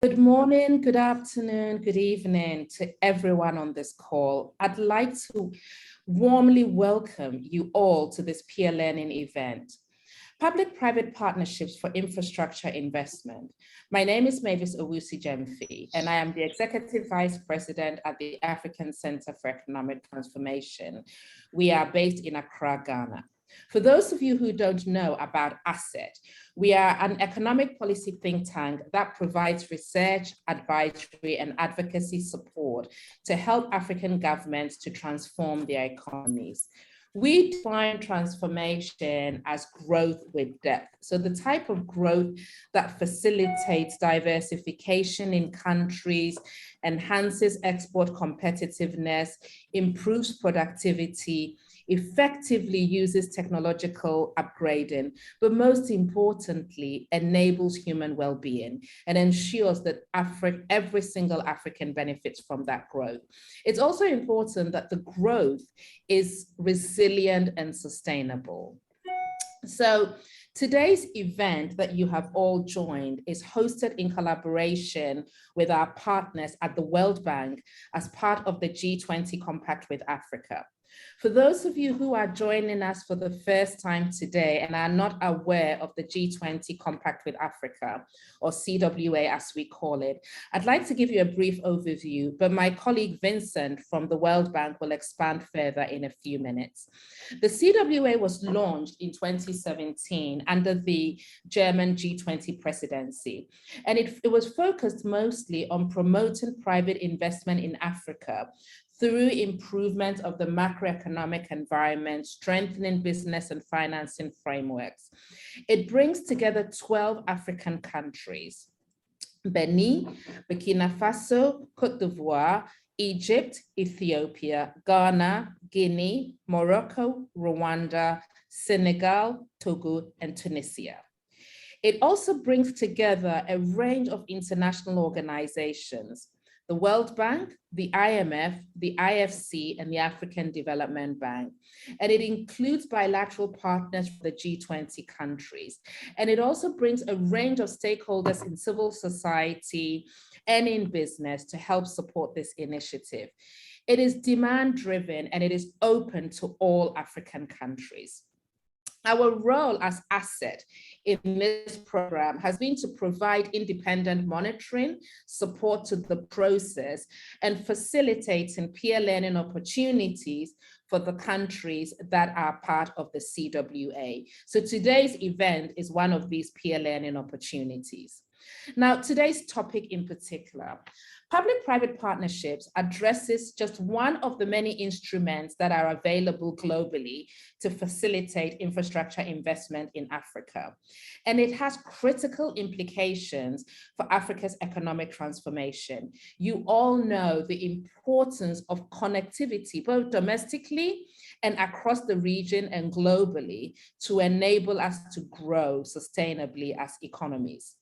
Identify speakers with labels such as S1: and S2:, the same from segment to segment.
S1: Good morning, good afternoon, good evening to everyone on this call. I'd like to warmly welcome you all to this peer learning event, Public-Private Partnerships for Infrastructure Investment. My name is Mavis Owusi-Jemfi, and I am the Executive Vice President at the African Center for Economic Transformation. We are based in Accra, Ghana. For those of you who don't know about ACET, we are an economic policy think tank that provides research, advisory, and advocacy support to help African governments to transform their economies. We define transformation as growth with depth. So the type of growth that facilitates diversification in countries, enhances export competitiveness, improves productivity, effectively uses technological upgrading, but most importantly, enables human well-being and ensures that every single African benefits from that growth. It's also important that the growth is resilient and sustainable. So today's event that you have all joined is hosted in collaboration with our partners at the World Bank as part of the G20 Compact with Africa. For those of you who are joining us for the first time today and are not aware of the G20 Compact with Africa, or CWA as we call it, I'd like to give you a brief overview, but my colleague Vincent from the World Bank will expand further in a few minutes. The CWA was launched in 2017 under the German G20 presidency, and it was focused mostly on promoting private investment in Africa through improvement of the macroeconomic environment, strengthening business and financing frameworks. It brings together 12 African countries: Benin, Burkina Faso, Cote d'Ivoire, Egypt, Ethiopia, Ghana, Guinea, Morocco, Rwanda, Senegal, Togo, and Tunisia. It also brings together a range of international organizations: the World Bank, the IMF, the IFC, and the African Development Bank. And it includes bilateral partners for the G20 countries. And it also brings a range of stakeholders in civil society and in business to help support this initiative. It is demand-driven and it is open to all African countries. Our role as ACET in this program has been to provide independent monitoring, support to the process, and facilitating peer learning opportunities for the countries that are part of the CWA. So today's event is one of these peer learning opportunities. Now, today's topic in particular, public-private partnerships, addresses just one of the many instruments that are available globally to facilitate infrastructure investment in Africa. And it has critical implications for Africa's economic transformation. You all know the importance of connectivity, both domestically and across the region and globally, to enable us to grow sustainably as economies.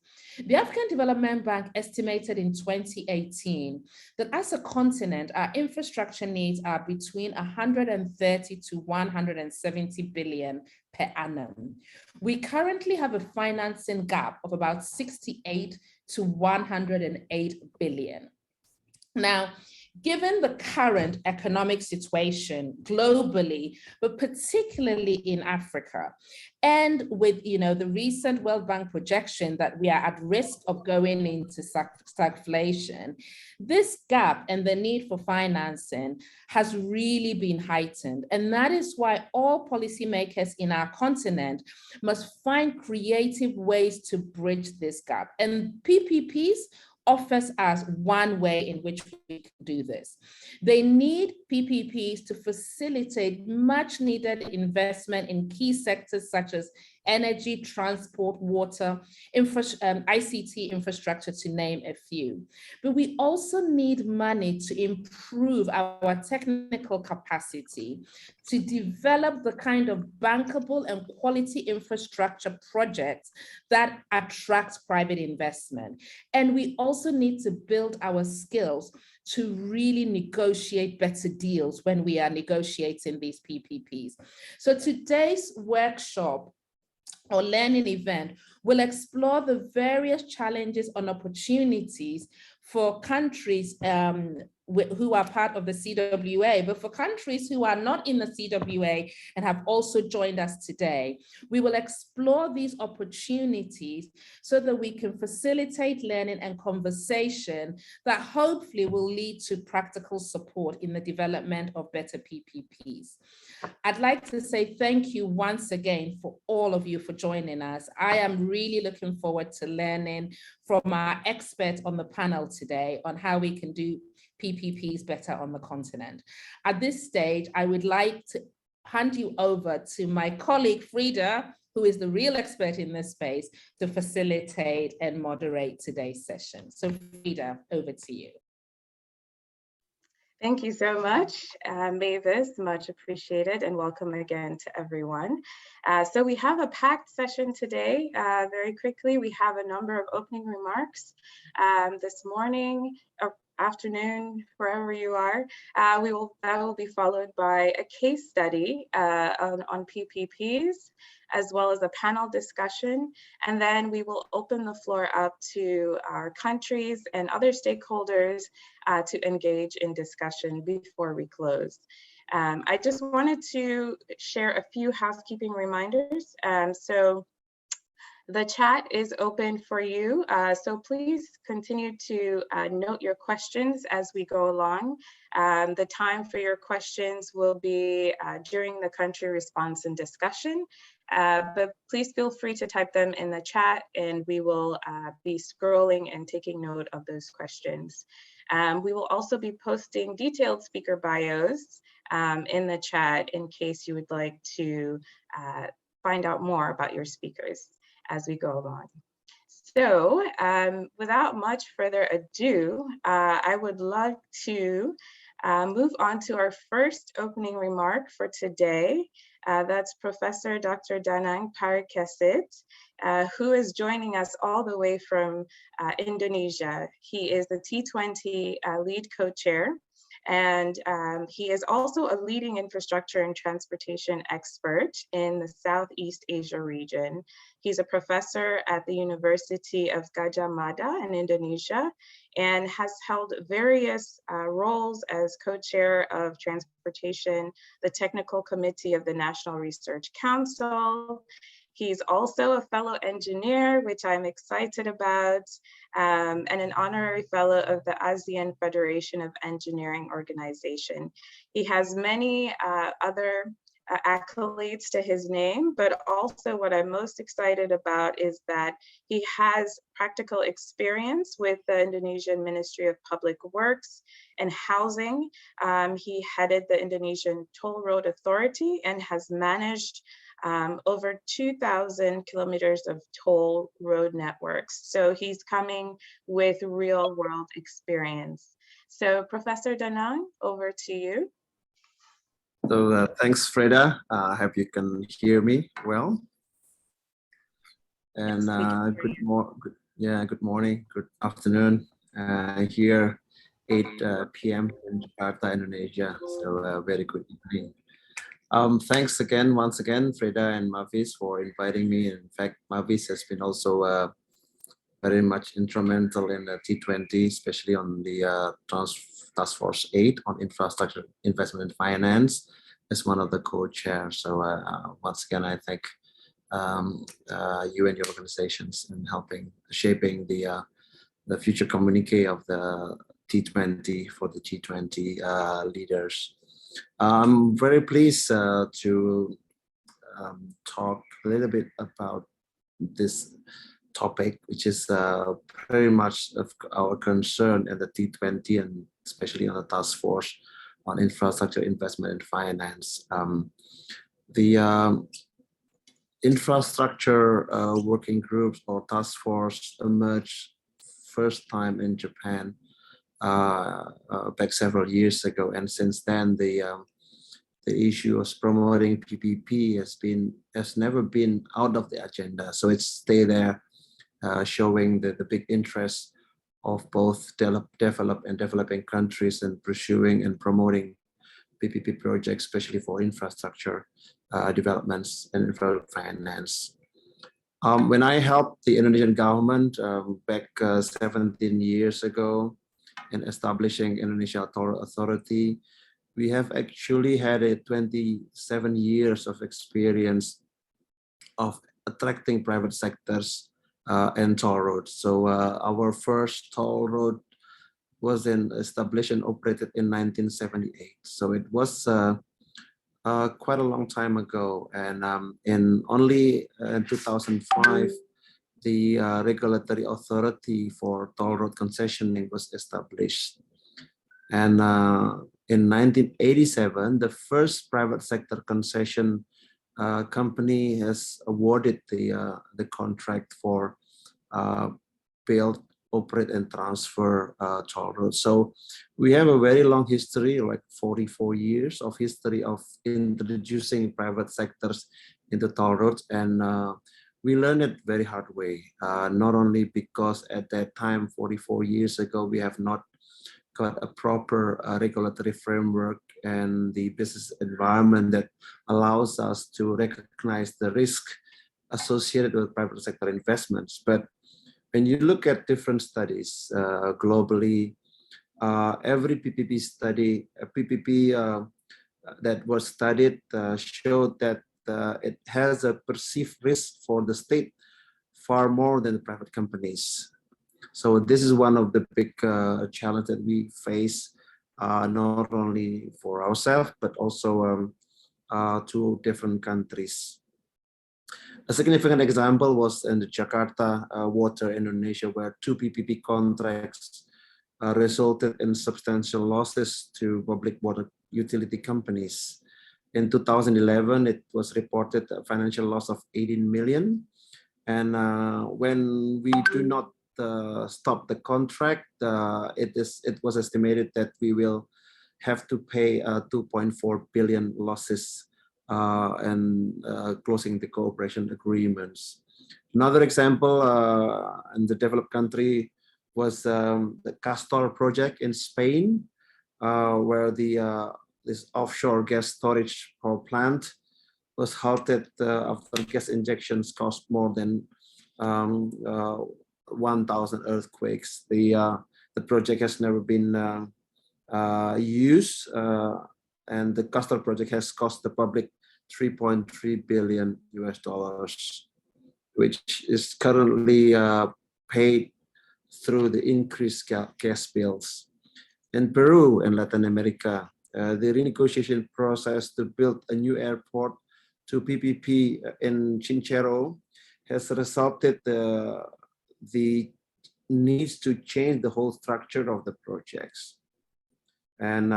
S1: The African Development Bank estimated in 2018 that as a continent, our infrastructure needs are between 130 to 170 billion per annum. We currently have a financing gap of about 68 to 108 billion. Now, given the current economic situation globally, but particularly in Africa, and with the recent World Bank projection that we are at risk of going into stagflation, this gap and the need for financing has really been heightened. And that is why all policymakers in our continent must find creative ways to bridge this gap. And PPPs offers us one way in which we can do this. They need PPPs to facilitate much needed investment in key sectors such as energy, transport, water, ICT infrastructure, to name a few. But we also need money to improve our technical capacity to develop the kind of bankable and quality infrastructure projects that attract private investment. And we also need to build our skills to really negotiate better deals when we are negotiating these PPPs. So today's workshop or learning event We'll explore the various challenges and opportunities for countries who are part of the CWA, but for countries who are not in the CWA and have also joined us today. We will explore these opportunities so that we can facilitate learning and conversation that hopefully will lead to practical support in the development of better PPPs. I'd like to say thank you once again for all of you for joining us. I am really looking forward to learning from our expert on the panel today on how we can do PPPs better on the continent. At this stage, I would like to hand you over to my colleague, Frida, who is the real expert in this space, to facilitate and moderate today's session. So Frida, over to you.
S2: Thank you so much, Mavis, much appreciated, and welcome again to everyone. So we have a packed session today. Very quickly, we have a number of opening remarks this morning, or afternoon, wherever you are. That will be followed by a case study on PPPs, as well as a panel discussion. And then we will open the floor up to our countries and other stakeholders to engage in discussion before we close. I just wanted to share a few housekeeping reminders. So the chat is open for you, so please continue to note your questions as we go along. The time for your questions will be during the country response and discussion, but please feel free to type them in the chat and we will be scrolling and taking note of those questions. We will also be posting detailed speaker bios in the chat in case you would like to find out more about your speakers as we go along. So without much further ado, I would love to move on to our first opening remark for today. That's Professor Dr. Danang Parikesit, who is joining us all the way from Indonesia. He is the T20 lead co-chair, and he is also a leading infrastructure and transportation expert in the Southeast Asia region. He's a professor at the University of Gadjah Mada in Indonesia and has held various roles as co-chair of transportation, the technical committee of the National Research Council. He's also a fellow engineer, which I'm excited about, and an honorary fellow of the ASEAN Federation of Engineering Organization. He has many other accolades to his name, but also what I'm most excited about is that he has practical experience with the Indonesian Ministry of Public Works and Housing. He headed the Indonesian Toll Road Authority and has managed over 2,000 kilometers of toll road networks. So he's coming with real world experience. So Professor Danang, over to you.
S3: So thanks, Freda. I hope you can hear me well. And good morning, good afternoon. Here, 8 p.m. in Jakarta, Indonesia. So very good evening. Thanks again, once again, Freda and Mavis for inviting me. In fact, Mavis has been also very much instrumental in the T20, especially on the Task Force 8 on infrastructure, investment and finance as one of the co-chairs. So once again, I thank you and your organizations in helping shaping the future communique of the T20 for the G20 leaders. I'm very pleased to talk a little bit about this topic, which is very much of our concern at the T20 and especially on the task force on infrastructure, investment and finance. The infrastructure working groups or task force emerged first time in Japan back several years ago, and since then the issue of promoting PPP has never been out of the agenda. So it's stay there, showing the big interest of both developed and developing countries in pursuing and promoting PPP projects, especially for infrastructure developments and infrastructure finance. When I helped the Indonesian government back 17 years ago in establishing Indonesia Toll Authority, we have actually had a 27 years of experience of attracting private sectors and toll roads. So our first toll road was established and operated in 1978. So it was quite a long time ago. And in only 2005, the regulatory authority for toll road concessioning was established. And in 1987, the first private sector concession company has awarded the contract for build, operate, and transfer toll roads. So we have a very long history, like 44 years of history of introducing private sectors into toll roads, and we learned it very hard way. Not only because at that time, 44 years ago, we have not got a proper regulatory framework and the business environment that allows us to recognize the risk associated with private sector investments. But when you look at different studies globally, every PPP study, PPP that was studied showed that it has a perceived risk for the state far more than the private companies. So this is one of the big challenges that we face, not only for ourselves, but also to different countries. A significant example was in the Jakarta water in Indonesia, where 2 PPP contracts resulted in substantial losses to public water utility companies. In 2011, it was reported a financial loss of 18 million. And when we do not stop the contract, it was estimated that we will have to pay 2.4 billion losses and closing the cooperation agreements. Another example in the developed country was the Castor project in Spain, where this offshore gas storage power plant was halted after gas injections caused more than 1,000 earthquakes. The project has never been used, and the Castor project has cost the public $3.3 billion US, which is currently paid through the increased gas bills. In Peru and Latin America, the renegotiation process to build a new airport to PPP in Chinchero has resulted the needs to change the whole structure of the projects. And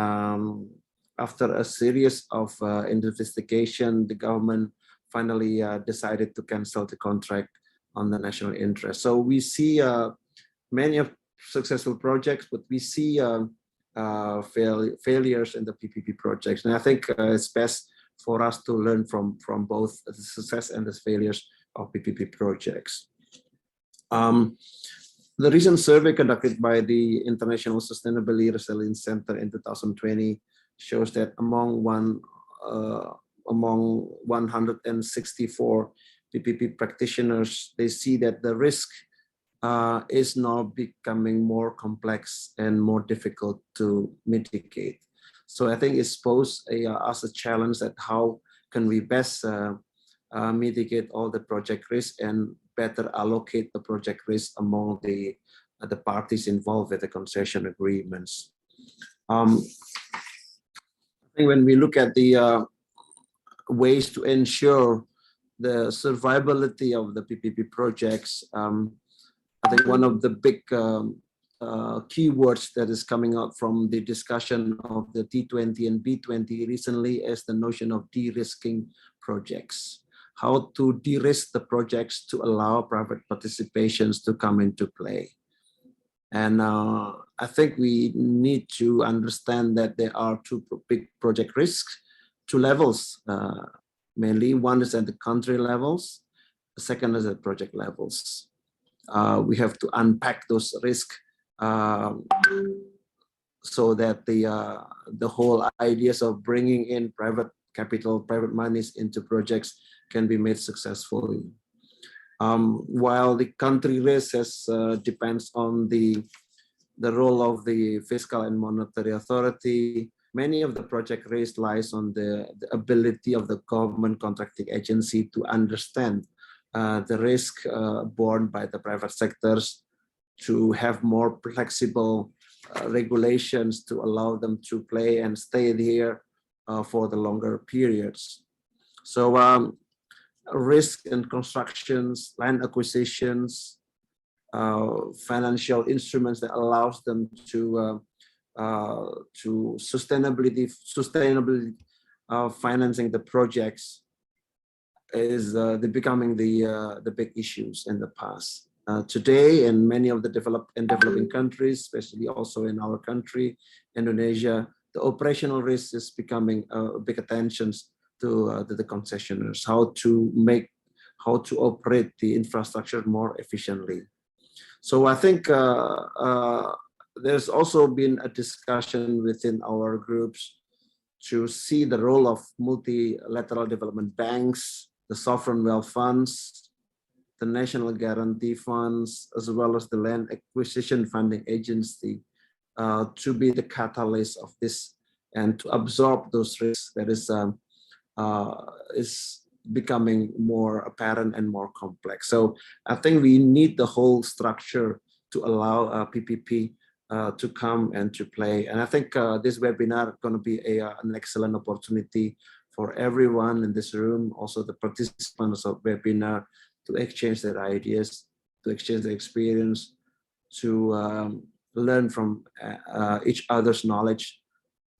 S3: after a series of investigation, the government finally decided to cancel the contract on the national interest. So we see many of successful projects, but we see failures in the PPP projects. And I think it's best for us to learn from both the success and the failures of PPP projects. The recent survey conducted by the International Sustainability Resilience Center in 2020 shows that among 164 PPP practitioners, they see that the risk is now becoming more complex and more difficult to mitigate. So I think it's posed us a challenge that how can we best mitigate all the project risk and better allocate the project risk among the parties involved with the concession agreements. I think when we look at the ways to ensure the survivability of the PPP projects, I think one of the big keywords that is coming out from the discussion of the T20 and B20 recently is the notion of de-risking projects. How to de-risk the projects to allow private participations to come into play. And I think we need to understand that there are two big project risks, two levels, mainly. One is at the country levels, the second is at project levels. We have to unpack those risks so that the whole ideas of bringing in private capital, private monies into projects can be made successfully. While the country risk depends on the role of the fiscal and monetary authority, many of the project risk lies on the ability of the government contracting agency to understand the risk borne by the private sectors, to have more flexible regulations to allow them to play and stay there for the longer periods. So risk in constructions, land acquisitions, financial instruments that allows them to sustainably financing the projects is becoming the big issues in the past. Today, in many of the developing countries, especially also in our country, Indonesia, the operational risk is becoming big attention to the concessionaires, how to operate the infrastructure more efficiently. So I think there's also been a discussion within our groups to see the role of multilateral development banks, the sovereign wealth funds, the national guarantee funds, as well as the land acquisition funding agency to be the catalyst of this and to absorb those risks that is becoming more apparent and more complex. So I think we need the whole structure to allow PPP to come and to play. And I think this webinar is going to be an excellent opportunity for everyone in this room, also the participants of the webinar, to exchange their ideas, to exchange their experience, to learn from each other's knowledge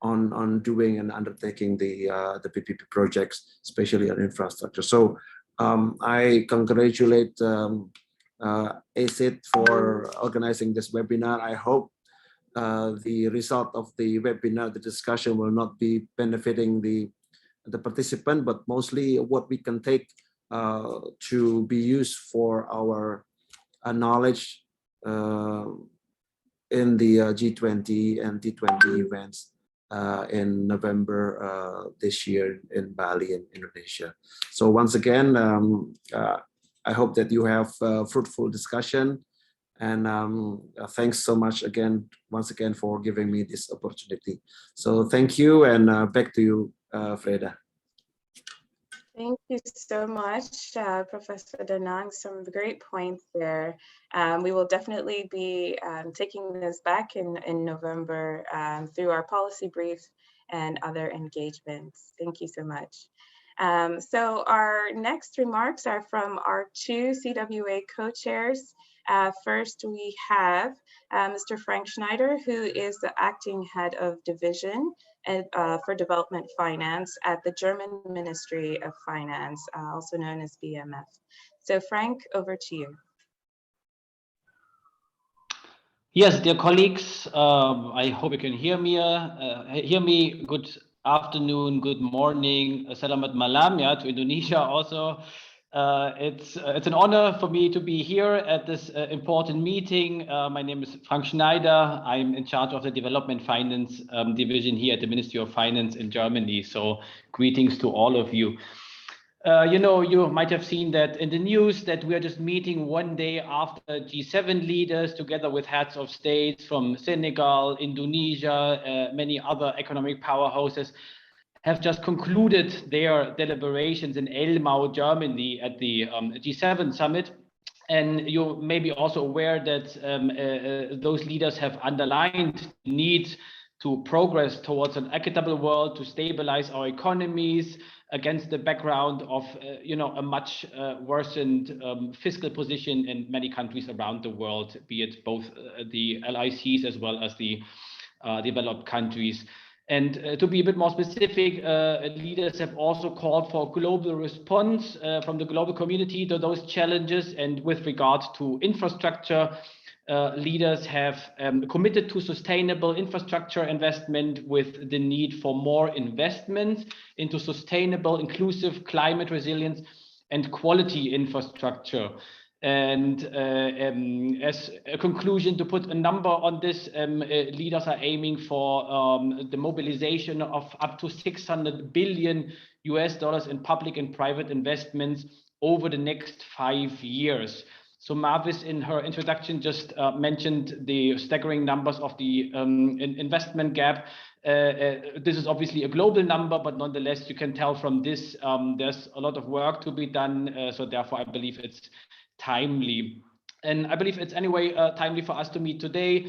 S3: on doing and undertaking the PPP projects, especially on infrastructure. So I congratulate ACET for organizing this webinar. I hope the result of the webinar, the discussion, will not be benefiting the participant, but mostly what we can take to be used for our knowledge in the G20 and T20 events in November this year in Bali, in Indonesia. So once again, I hope that you have a fruitful discussion, and thanks so much once again for giving me this opportunity. So thank you, and back to you, Freda.
S2: Thank you so much, Professor Danang. Some great points there. We will definitely be taking this back in November through our policy brief and other engagements. Thank you so much. So our next remarks are from our two CWA co-chairs. First, we have Mr. Frank Schneider, who is the acting head of division for development finance at the German Ministry of Finance, also known as BMF. So Frank, over to you.
S4: Yes, dear colleagues, I hope you can hear me. Good afternoon, good morning, selamat malam, to Indonesia also. It's an honor for me to be here at this important meeting. My name is Frank Schneider. I'm in charge of the Development Finance division here at the Ministry of Finance in Germany. So greetings to all of you. You might have seen that in the news that we are just meeting one day after G7 leaders together with heads of states from Senegal, Indonesia, many other economic powerhouses have just concluded their deliberations in Elmau, Germany at the G7 summit. And you may be also aware that those leaders have underlined the need to progress towards an equitable world, to stabilize our economies against the background of a much worsened fiscal position in many countries around the world, be it both the LICs as well as the developed countries. And to be a bit more specific, leaders have also called for a global response from the global community to those challenges. And with regard to infrastructure, leaders have committed to sustainable infrastructure investment with the need for more investment into sustainable, inclusive, climate resilience and quality infrastructure. And as a conclusion, to put a number on this, leaders are aiming for the mobilization of up to $600 billion in public and private investments over the next 5 years. So Marvis, in her introduction, just mentioned the staggering numbers of the investment gap. This is obviously a global number, but nonetheless, you can tell from this, there's a lot of work to be done. So therefore, I believe it's timely. And I believe it's anyway timely for us to meet today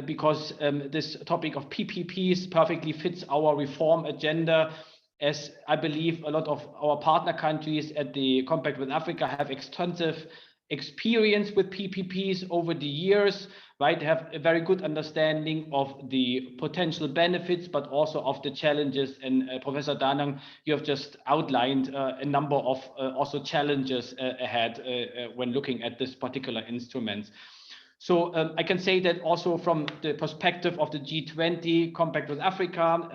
S4: because this topic of PPPs perfectly fits our reform agenda, as I believe a lot of our partner countries at the Compact with Africa have extensive experience with PPPs over the years, right? They have a very good understanding of the potential benefits, but also of the challenges. And Professor Danang, you have just outlined a number of also challenges ahead when looking at this particular instrument. So I can say that also from the perspective of the G20 Compact with Africa,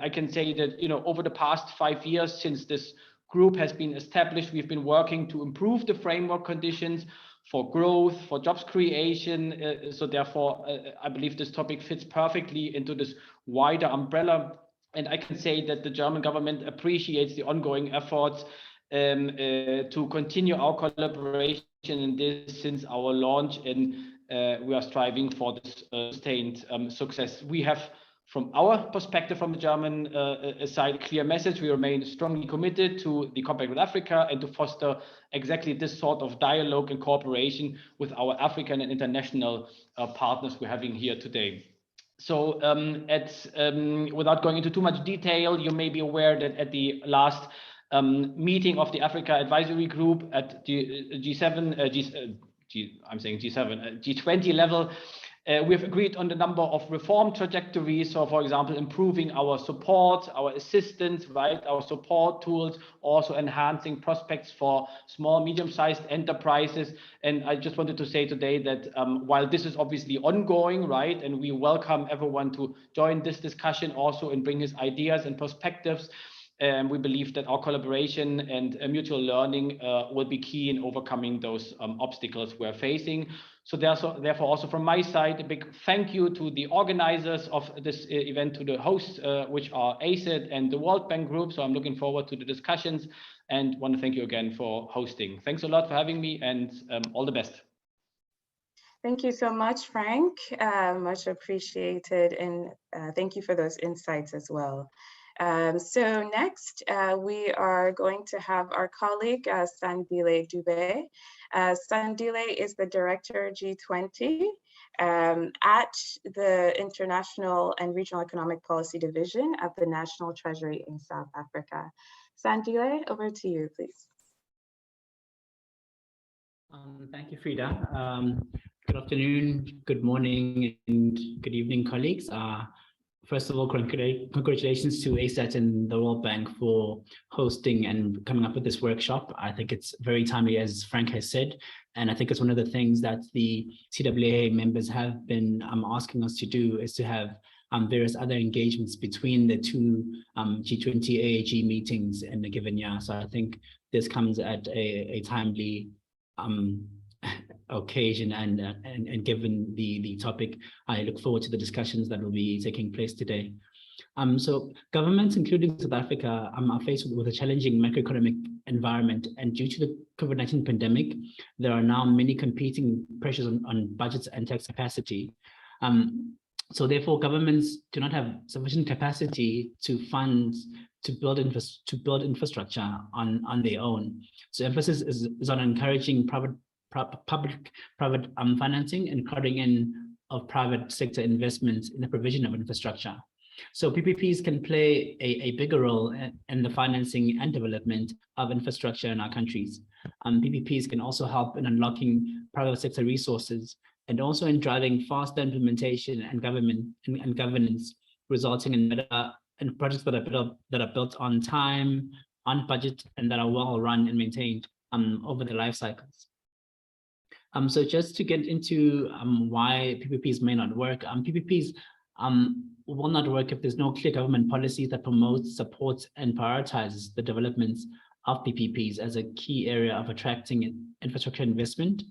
S4: I can say that, you know, over the past 5 years since this group has been established, we've been working to improve the framework conditions for growth, for jobs creation. So therefore, I believe this topic fits perfectly into this wider umbrella. And I can say that the German government appreciates the ongoing efforts to continue our collaboration in this since our launch, and we are striving for this sustained success. We have, from our perspective, from the German side, a clear message. We remain strongly committed to the Compact with Africa and to foster exactly this sort of dialogue and cooperation with our African and international partners we're having here today. So without going into too much detail, you may be aware that at the last meeting of the Africa Advisory Group at the G20 level, we have agreed on the number of reform trajectories. So, for example, improving our support, our assistance, right, our support tools, also enhancing prospects for small, medium-sized enterprises. And I just wanted to say today that while this is obviously ongoing, right, and we welcome everyone to join this discussion also and bring his ideas and perspectives, we believe that our collaboration and mutual learning will be key in overcoming those obstacles we're facing. So therefore, also from my side, a big thank you to the organizers of this event, to the hosts, which are ACET and the World Bank Group. So I'm looking forward to the discussions and want to thank you again for hosting. Thanks a lot for having me, and all the best.
S2: Thank you so much, Frank. Much appreciated, and thank you for those insights as well. So next, we are going to have our colleague, Sandile Dubé. Sandile is the Director G20 at the International and Regional Economic Policy Division at the National Treasury in South Africa. Sandile, over to you, please.
S5: Thank you, Frida. Good afternoon, good morning, and good evening, colleagues. First of all, congratulations to ACET and the World Bank for hosting and coming up with this workshop. I think it's very timely, as Frank has said, and I think it's one of the things that the CWA members have been asking us to do, is to have various other engagements between the two G20 AAG meetings in a given year. So I think this comes at a timely occasion, and given the topic, I look forward to the discussions that will be taking place today. So governments, including South Africa, are faced with a challenging macroeconomic environment, and due to the COVID-19 pandemic, there are now many competing pressures on budgets and tax capacity. So therefore, governments do not have sufficient capacity to fund to build infrastructure on their own. So emphasis is on encouraging public-private financing and crowding in of private sector investments in the provision of infrastructure. So PPPs can play a bigger role in the financing and development of infrastructure in our countries. PPPs can also help in unlocking private sector resources and also in driving faster implementation and governance, resulting in projects that are built on time, on budget, and that are well run and maintained over the life cycles. So just to get into why PPPs may not work, PPPs will not work if there's no clear government policy that promotes, supports, and prioritizes the developments of PPPs as a key area of attracting infrastructure investment.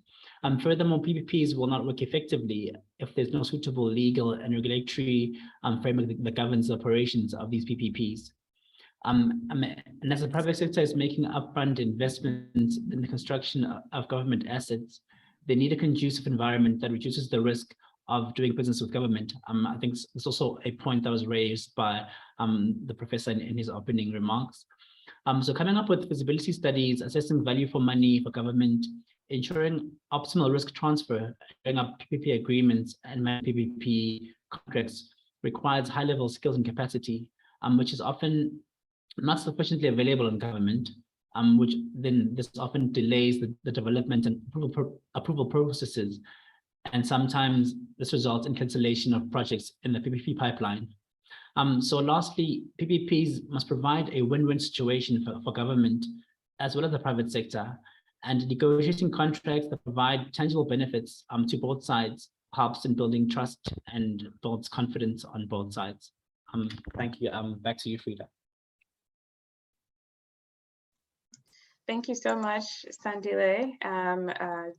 S5: Furthermore, PPPs will not work effectively if there's no suitable legal and regulatory framework that governs the operations of these PPPs. And as the private sector is making upfront investments in the construction of government assets, they need a conducive environment that reduces the risk of doing business with government. I think it's also a point that was raised by the professor in his opening remarks. So coming up with feasibility studies, assessing value for money for government, ensuring optimal risk transfer, setting up PPP agreements and PPP contracts requires high-level skills and capacity, which is often not sufficiently available in government, which then this often delays the development and approval processes. And sometimes this results in cancellation of projects in the PPP pipeline. So lastly, PPPs must provide a win-win situation for government as well as the private sector, and negotiating contracts that provide tangible benefits to both sides helps in building trust and builds confidence on both sides. Thank you. Back to you, Frida.
S2: Thank you so much, Sandile.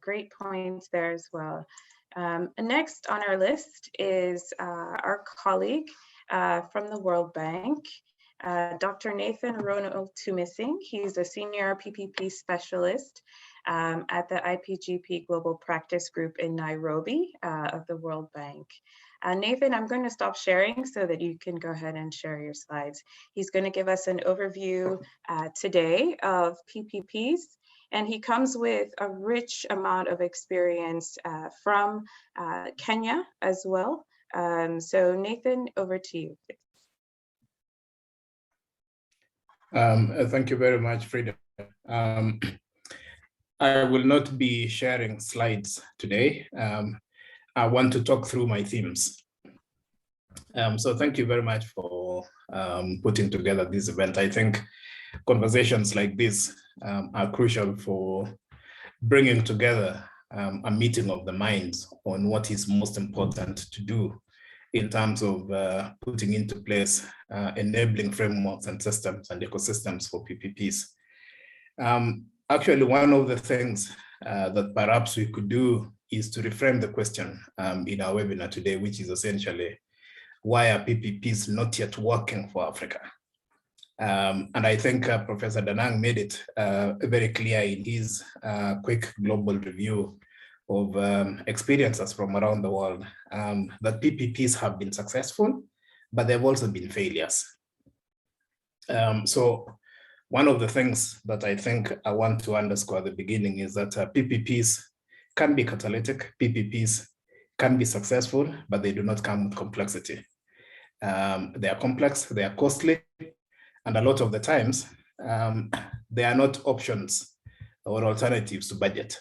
S2: Great points there as well. Next on our list is our colleague from the World Bank, Dr. Nathan Rono-Tumising. He's a senior PPP specialist at the IPGP Global Practice Group in Nairobi of the World Bank. Nathan, I'm going to stop sharing so that you can go ahead and share your slides. He's going to give us an overview today of PPPs, and he comes with a rich amount of experience from Kenya as well. So Nathan, over to you.
S6: Thank you very much, Frida. I will not be sharing slides today. I want to talk through my themes. So thank you very much for putting together this event. I think conversations like this are crucial for bringing together a meeting of the minds on what is most important to do in terms of putting into place enabling frameworks and systems and ecosystems for PPPs. Actually, one of the things that perhaps we could do is to reframe the question in our webinar today, which is essentially, why are PPPs not yet working for Africa? And I think Professor Danang made it very clear in his quick global review of experiences from around the world that PPPs have been successful, but they've also been failures. So one of the things that I think I want to underscore at the beginning is that PPPs can be catalytic, PPPs can be successful, but they do not come with complexity. They are complex, they are costly, and a lot of the times, they are not options or alternatives to budget.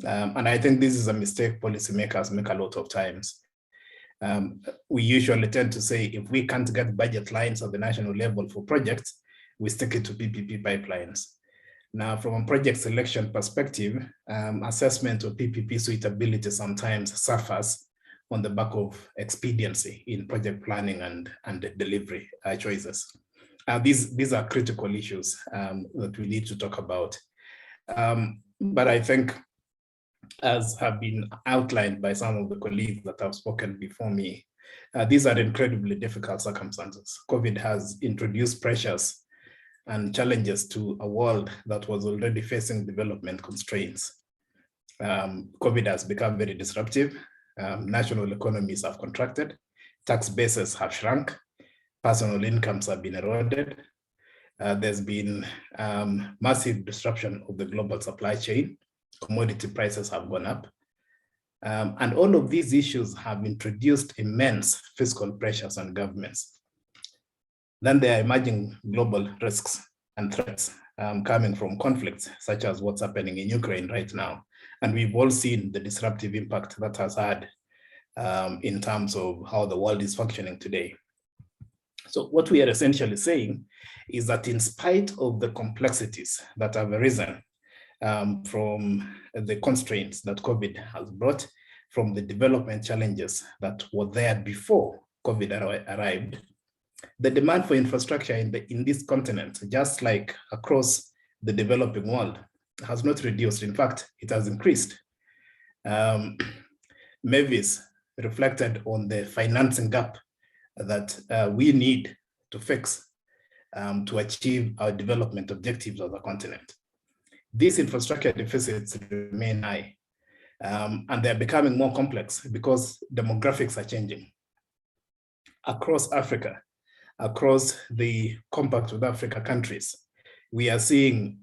S6: And I think this is a mistake policymakers make a lot of times. We usually tend to say, if we can't get budget lines at the national level for projects, we stick it to PPP pipelines. Now, from a project selection perspective, assessment of PPP suitability sometimes suffers on the back of expediency in project planning and delivery choices. These are critical issues that we need to talk about. But I think, as have been outlined by some of the colleagues that have spoken before me, these are incredibly difficult circumstances. COVID has introduced pressures and challenges to a world that was already facing development constraints. COVID has become very disruptive. National economies have contracted, tax bases have shrunk, personal incomes have been eroded. There's been massive disruption of the global supply chain. Commodity prices have gone up. And all of these issues have introduced immense fiscal pressures on governments. Then there are emerging global risks and threats coming from conflicts, such as what's happening in Ukraine right now. And we've all seen the disruptive impact that has had in terms of how the world is functioning today. So what we are essentially saying is that in spite of the complexities that have arisen from the constraints that COVID has brought, from the development challenges that were there before COVID arrived, the demand for infrastructure in this continent, just like across the developing world, has not reduced. In fact, it has increased. Mavis reflected on the financing gap that we need to fix to achieve our development objectives of the continent. These infrastructure deficits remain high, and they're becoming more complex because demographics are changing. Across Africa, across the Compact with Africa countries, we are seeing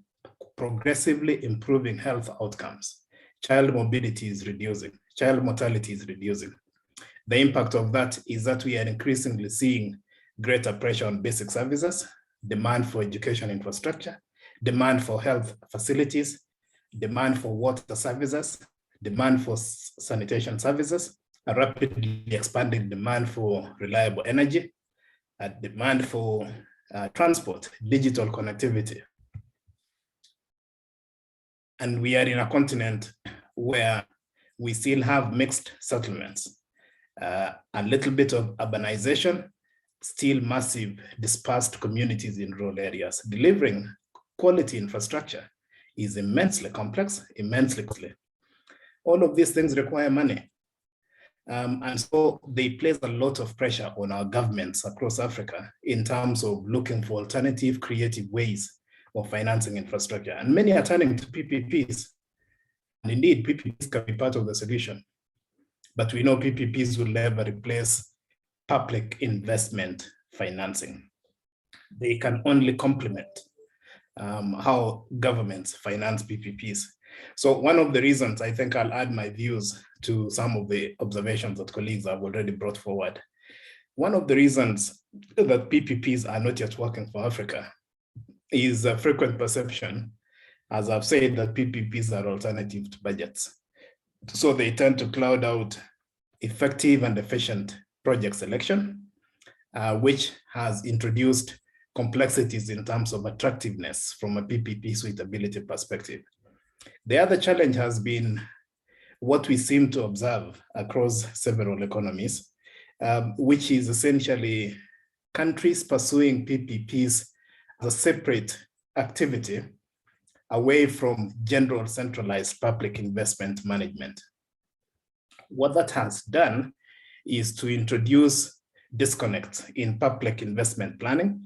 S6: progressively improving health outcomes. Child mobility is reducing, child mortality is reducing. The impact of that is that we are increasingly seeing greater pressure on basic services, demand for education infrastructure, demand for health facilities, demand for water services, demand for sanitation services, a rapidly expanding demand for reliable energy, a demand for transport, digital connectivity. And we are in a continent where we still have mixed settlements, a little bit of urbanization, still massive dispersed communities in rural areas. Delivering quality infrastructure is immensely complex, immensely costly. All of these things require money. And so they place a lot of pressure on our governments across Africa in terms of looking for alternative, creative ways of financing infrastructure. And many are turning to PPPs. And indeed, PPPs can be part of the solution. But we know PPPs will never replace public investment financing. They can only complement how governments finance PPPs. So one of the reasons, I think I'll add my views to some of the observations that colleagues have already brought forward. One of the reasons that PPPs are not yet working for Africa is a frequent perception, as I've said, that PPPs are alternative to budgets. So they tend to cloud out effective and efficient project selection, which has introduced complexities in terms of attractiveness from a PPP suitability perspective. The other challenge has been what we seem to observe across several economies, which is essentially countries pursuing PPPs as a separate activity away from general centralized public investment management. What that has done is to introduce disconnects in public investment planning.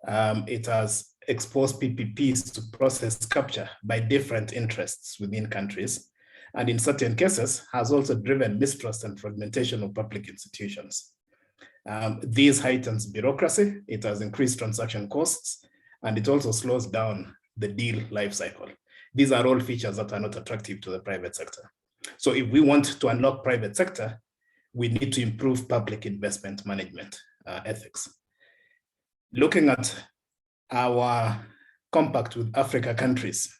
S6: It has exposed PPPs to process capture by different interests within countries, and in certain cases has also driven mistrust and fragmentation of public institutions. This heightens bureaucracy, it has increased transaction costs, and it also slows down the deal life cycle. These are all features that are not attractive to the private sector. So if we want to unlock private sector, we need to improve public investment management ethics. Looking at our compact with Africa countries,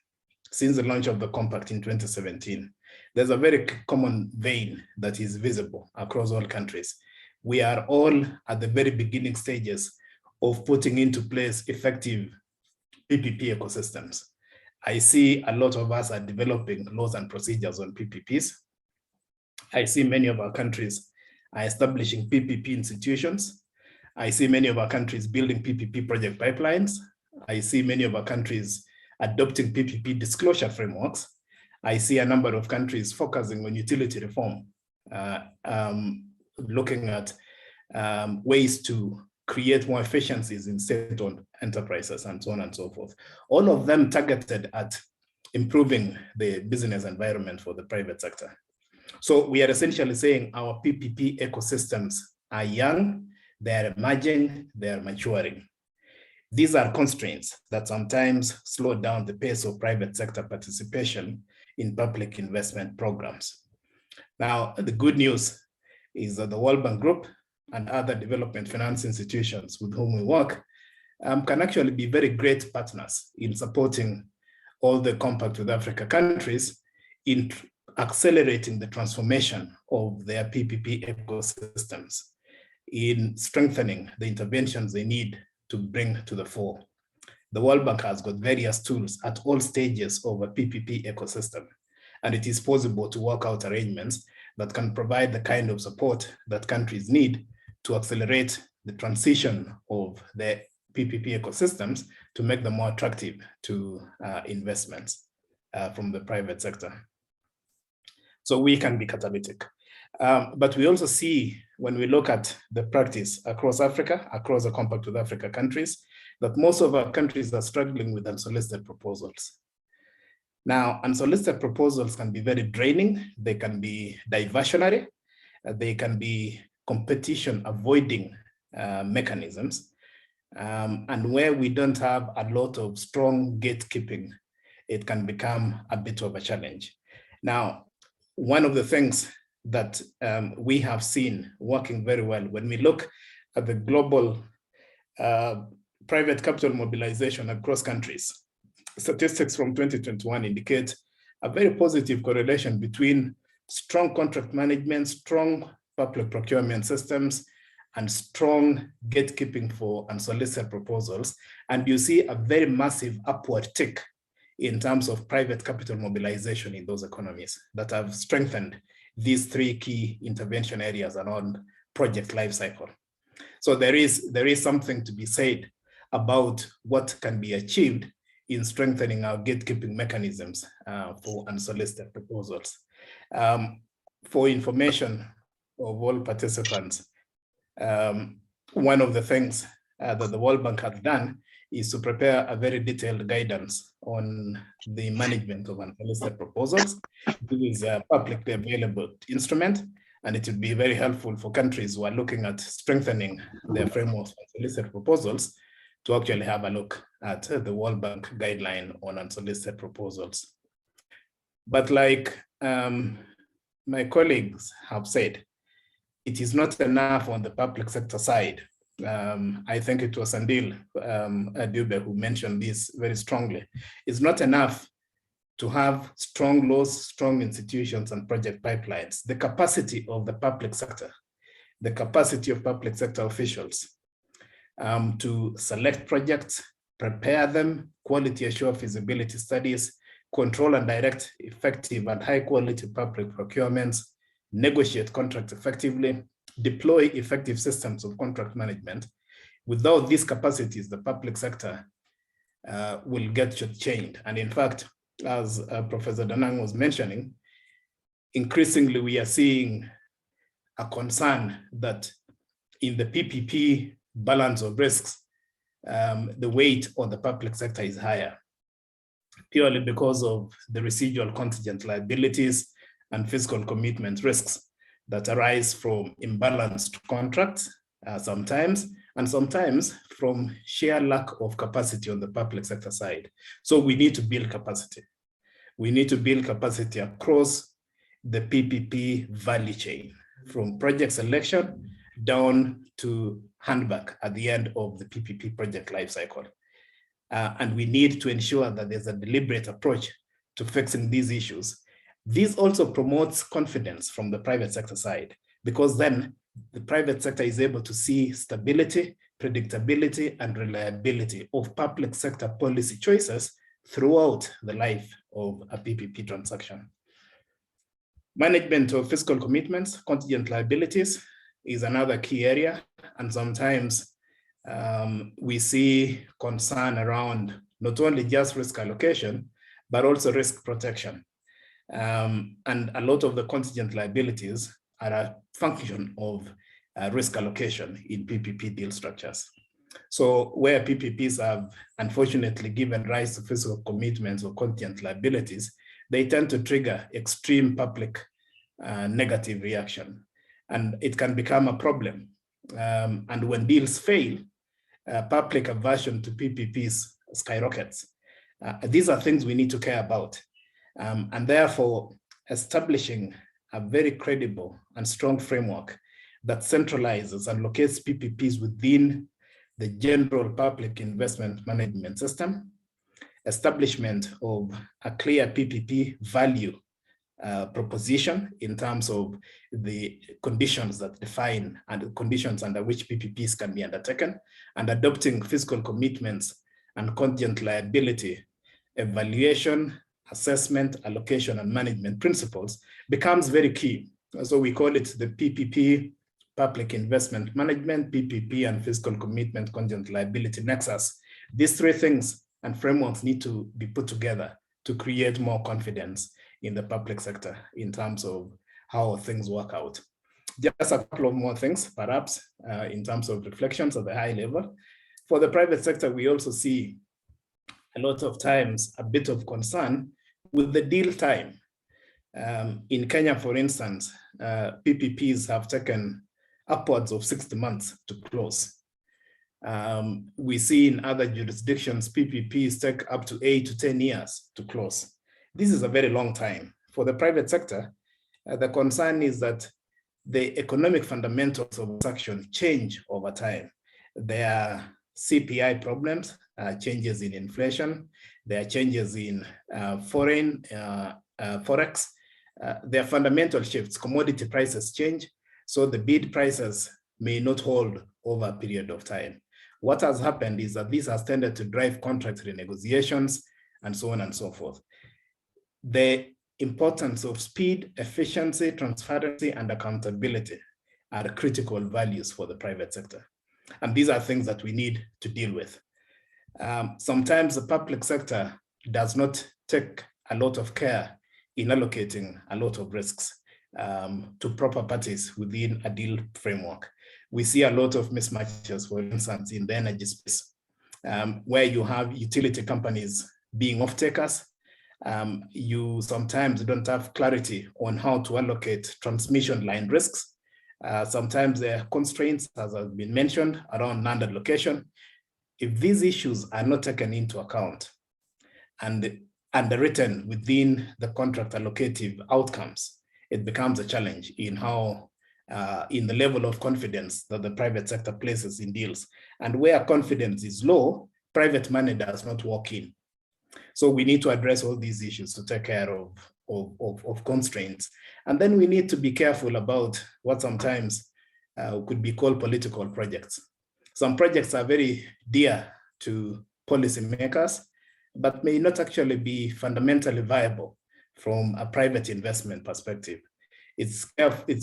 S6: since the launch of the compact in 2017, there's a very common vein that is visible across all countries. We are all at the very beginning stages of putting into place effective PPP ecosystems. I see a lot of us are developing laws and procedures on PPPs. I see many of our countries are establishing PPP institutions. I see many of our countries building PPP project pipelines. I see many of our countries adopting PPP disclosure frameworks. I see a number of countries focusing on utility reform, looking at ways to create more efficiencies in state-owned enterprises and so on and so forth. All of them targeted at improving the business environment for the private sector. So we are essentially saying our PPP ecosystems are young, they're emerging, they're maturing. These are constraints that sometimes slow down the pace of private sector participation in public investment programs. Now, the good news is that the World Bank Group and other development finance institutions with whom we work can actually be very great partners in supporting all the Compact with Africa countries in accelerating the transformation of their PPP ecosystems, in strengthening the interventions they need to bring to the fore. The World Bank has got various tools at all stages of a PPP ecosystem, and it is possible to work out arrangements that can provide the kind of support that countries need to accelerate the transition of the PPP ecosystems to make them more attractive to investments from the private sector. So we can be catalytic. But we also see, when we look at the practice across Africa, across the Compact with Africa countries, that most of our countries are struggling with unsolicited proposals. Now, unsolicited proposals can be very draining. They can be diversionary. They can be competition avoiding mechanisms. And where we don't have a lot of strong gatekeeping, it can become a bit of a challenge. Now, one of the things that we have seen working very well when we look at the global private capital mobilization across countries, statistics from 2021 indicate a very positive correlation between strong contract management, strong public procurement systems, and strong gatekeeping for unsolicited proposals. And you see a very massive upward tick in terms of private capital mobilization in those economies that have strengthened these three key intervention areas around project lifecycle. So there is something to be said about what can be achieved in strengthening our gatekeeping mechanisms for unsolicited proposals. For information of all participants, one of the things that the World Bank has done is to prepare a very detailed guidance on the management of unsolicited proposals. This is a publicly available instrument, and it would be very helpful for countries who are looking at strengthening their frameworks for unsolicited proposals to actually have a look at the World Bank guideline on unsolicited proposals. But like my colleagues have said, it is not enough on the public sector side. I think it was Andil Dube who mentioned this very strongly. It's not enough to have strong laws, strong institutions, and project pipelines. The capacity of the public sector, the capacity of public sector officials to select projects, prepare them, quality assure feasibility studies, control and direct effective and high quality public procurements, negotiate contracts effectively, deploy effective systems of contract management. Without these capacities, the public sector will get shortchanged. And in fact, as Professor Danang was mentioning, increasingly we are seeing a concern that in the PPP balance of risks, the weight on the public sector is higher, purely because of the residual contingent liabilities and fiscal commitment risks that arise from imbalanced contracts sometimes, and sometimes from sheer lack of capacity on the public sector side. So we need to build capacity. We need to build capacity across the PPP value chain, from project selection down to handback at the end of the PPP project lifecycle. And we need to ensure that there's a deliberate approach to fixing these issues. This also promotes confidence from the private sector side, because then the private sector is able to see stability, predictability, and reliability of public sector policy choices throughout the life of a PPP transaction. Management of fiscal commitments, contingent liabilities is another key area. And sometimes we see concern around not only just risk allocation, but also risk protection. And a lot of the contingent liabilities are a function of risk allocation in PPP deal structures. So where PPPs have unfortunately given rise to fiscal commitments or contingent liabilities, they tend to trigger extreme public negative reaction, and it can become a problem. And when deals fail, public aversion to PPPs skyrockets. These are things we need to care about. And therefore, establishing a very credible and strong framework that centralizes and locates PPPs within the general public investment management system, establishment of a clear PPP value proposition in terms of the conditions that define and the conditions under which PPPs can be undertaken, and adopting fiscal commitments and contingent liability evaluation, assessment, allocation, and management principles becomes very key. So we call it the PPP, Public Investment Management, PPP, and Fiscal Commitment Contingent Liability Nexus. These three things and frameworks need to be put together to create more confidence in the public sector in terms of how things work out. Just a couple of more things, perhaps, in terms of reflections at the high level. For the private sector, we also see a lot of times a bit of concern with the deal time. In Kenya, for instance, PPPs have taken upwards of 60 months to close. We see in other jurisdictions, PPPs take up to 8 to 10 years to close. This is a very long time. For the private sector, the concern is that the economic fundamentals of action change over time. There are CPI problems, changes in inflation, there are changes in foreign forex, there are fundamental shifts, commodity prices change, so the bid prices may not hold over a period of time. What has happened is that this has tended to drive contract renegotiations and so on and so forth. The importance of speed, efficiency, transparency, and accountability are critical values for the private sector. And these are things that we need to deal with. Sometimes the public sector does not take a lot of care in allocating a lot of risks to proper parties within a deal framework. We see a lot of mismatches, for instance, in the energy space, where you have utility companies being off-takers. You sometimes don't have clarity on how to allocate transmission line risks. Sometimes there are constraints, as has been mentioned, around land allocation. If these issues are not taken into account and underwritten within the contract allocative outcomes, it becomes a challenge in how, in the level of confidence that the private sector places in deals. And where confidence is low, private money does not walk in. So we need to address all these issues to take care of constraints. And then we need to be careful about what sometimes could be called political projects. Some projects are very dear to policymakers, but may not actually be fundamentally viable from a private investment perspective. It's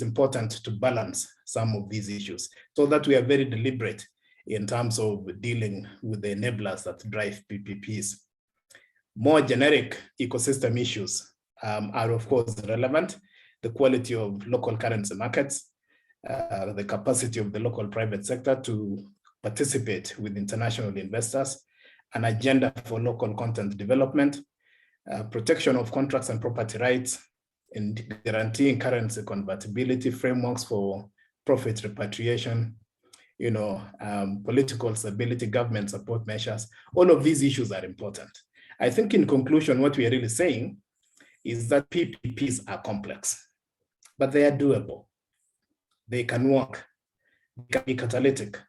S6: important to balance some of these issues so that we are very deliberate in terms of dealing with the enablers that drive PPPs. More generic ecosystem issues are of course relevant. The quality of local currency markets, the capacity of the local private sector to participate with international investors, an agenda for local content development, protection of contracts and property rights, and guaranteeing currency convertibility frameworks for profit repatriation, political stability, government support measures. All of these issues are important. I think in conclusion, what we are really saying is that PPPs are complex, but they are doable. They can work, they can be catalytic.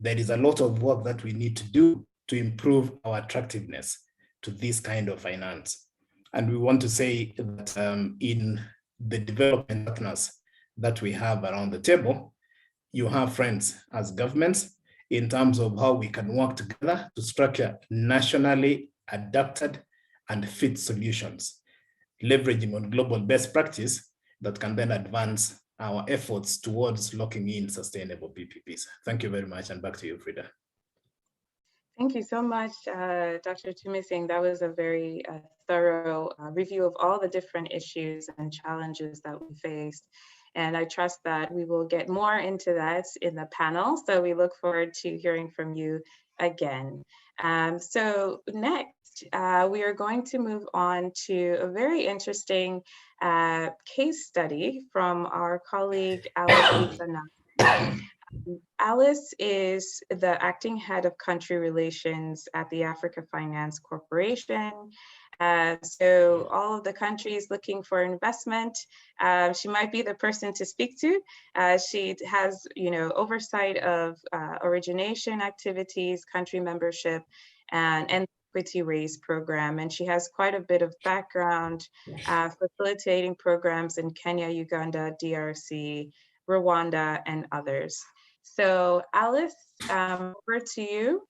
S6: There is a lot of work that we need to do to improve our attractiveness to this kind of finance. And we want to say that in the development partners that we have around the table, you have friends as governments in terms of how we can work together to structure nationally adapted and fit solutions, leveraging on global best practice that can then advance our efforts towards locking in sustainable PPPs. Thank you very much, and back to you, Frida.
S2: Thank you so much, Dr. Tumising. That was a very thorough review of all the different issues and challenges that we faced. And I trust that we will get more into that in the panel. So we look forward to hearing from you again. So next, we are going to move on to a very interesting case study from our colleague, Alice. Alice is the acting head of country relations at the Africa Finance Corporation. So all of the countries looking for investment, she might be the person to speak to. She has, oversight of origination activities, country membership, and equity raise program. And she has quite a bit of background facilitating programs in Kenya, Uganda, DRC, Rwanda, and others. So Alice, over to you.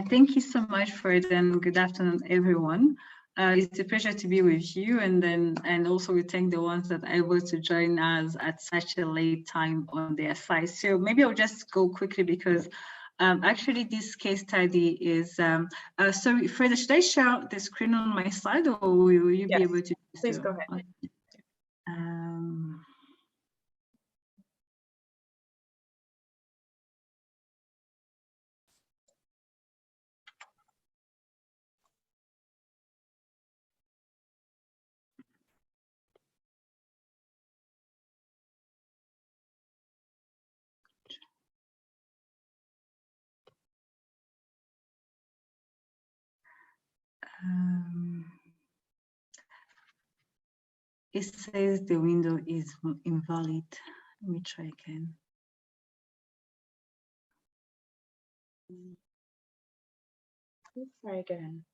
S7: Thank you so much, Fred, and good afternoon, everyone. It's a pleasure to be with you, and also we thank the ones that are able to join us at such a late time on their side. So maybe I'll just go quickly because actually this case study is, sorry, Fred, should I share the screen on my side, or will you be able to?
S2: Please go ahead.
S7: It says the window is invalid. Let me try again.
S2: Let's try again.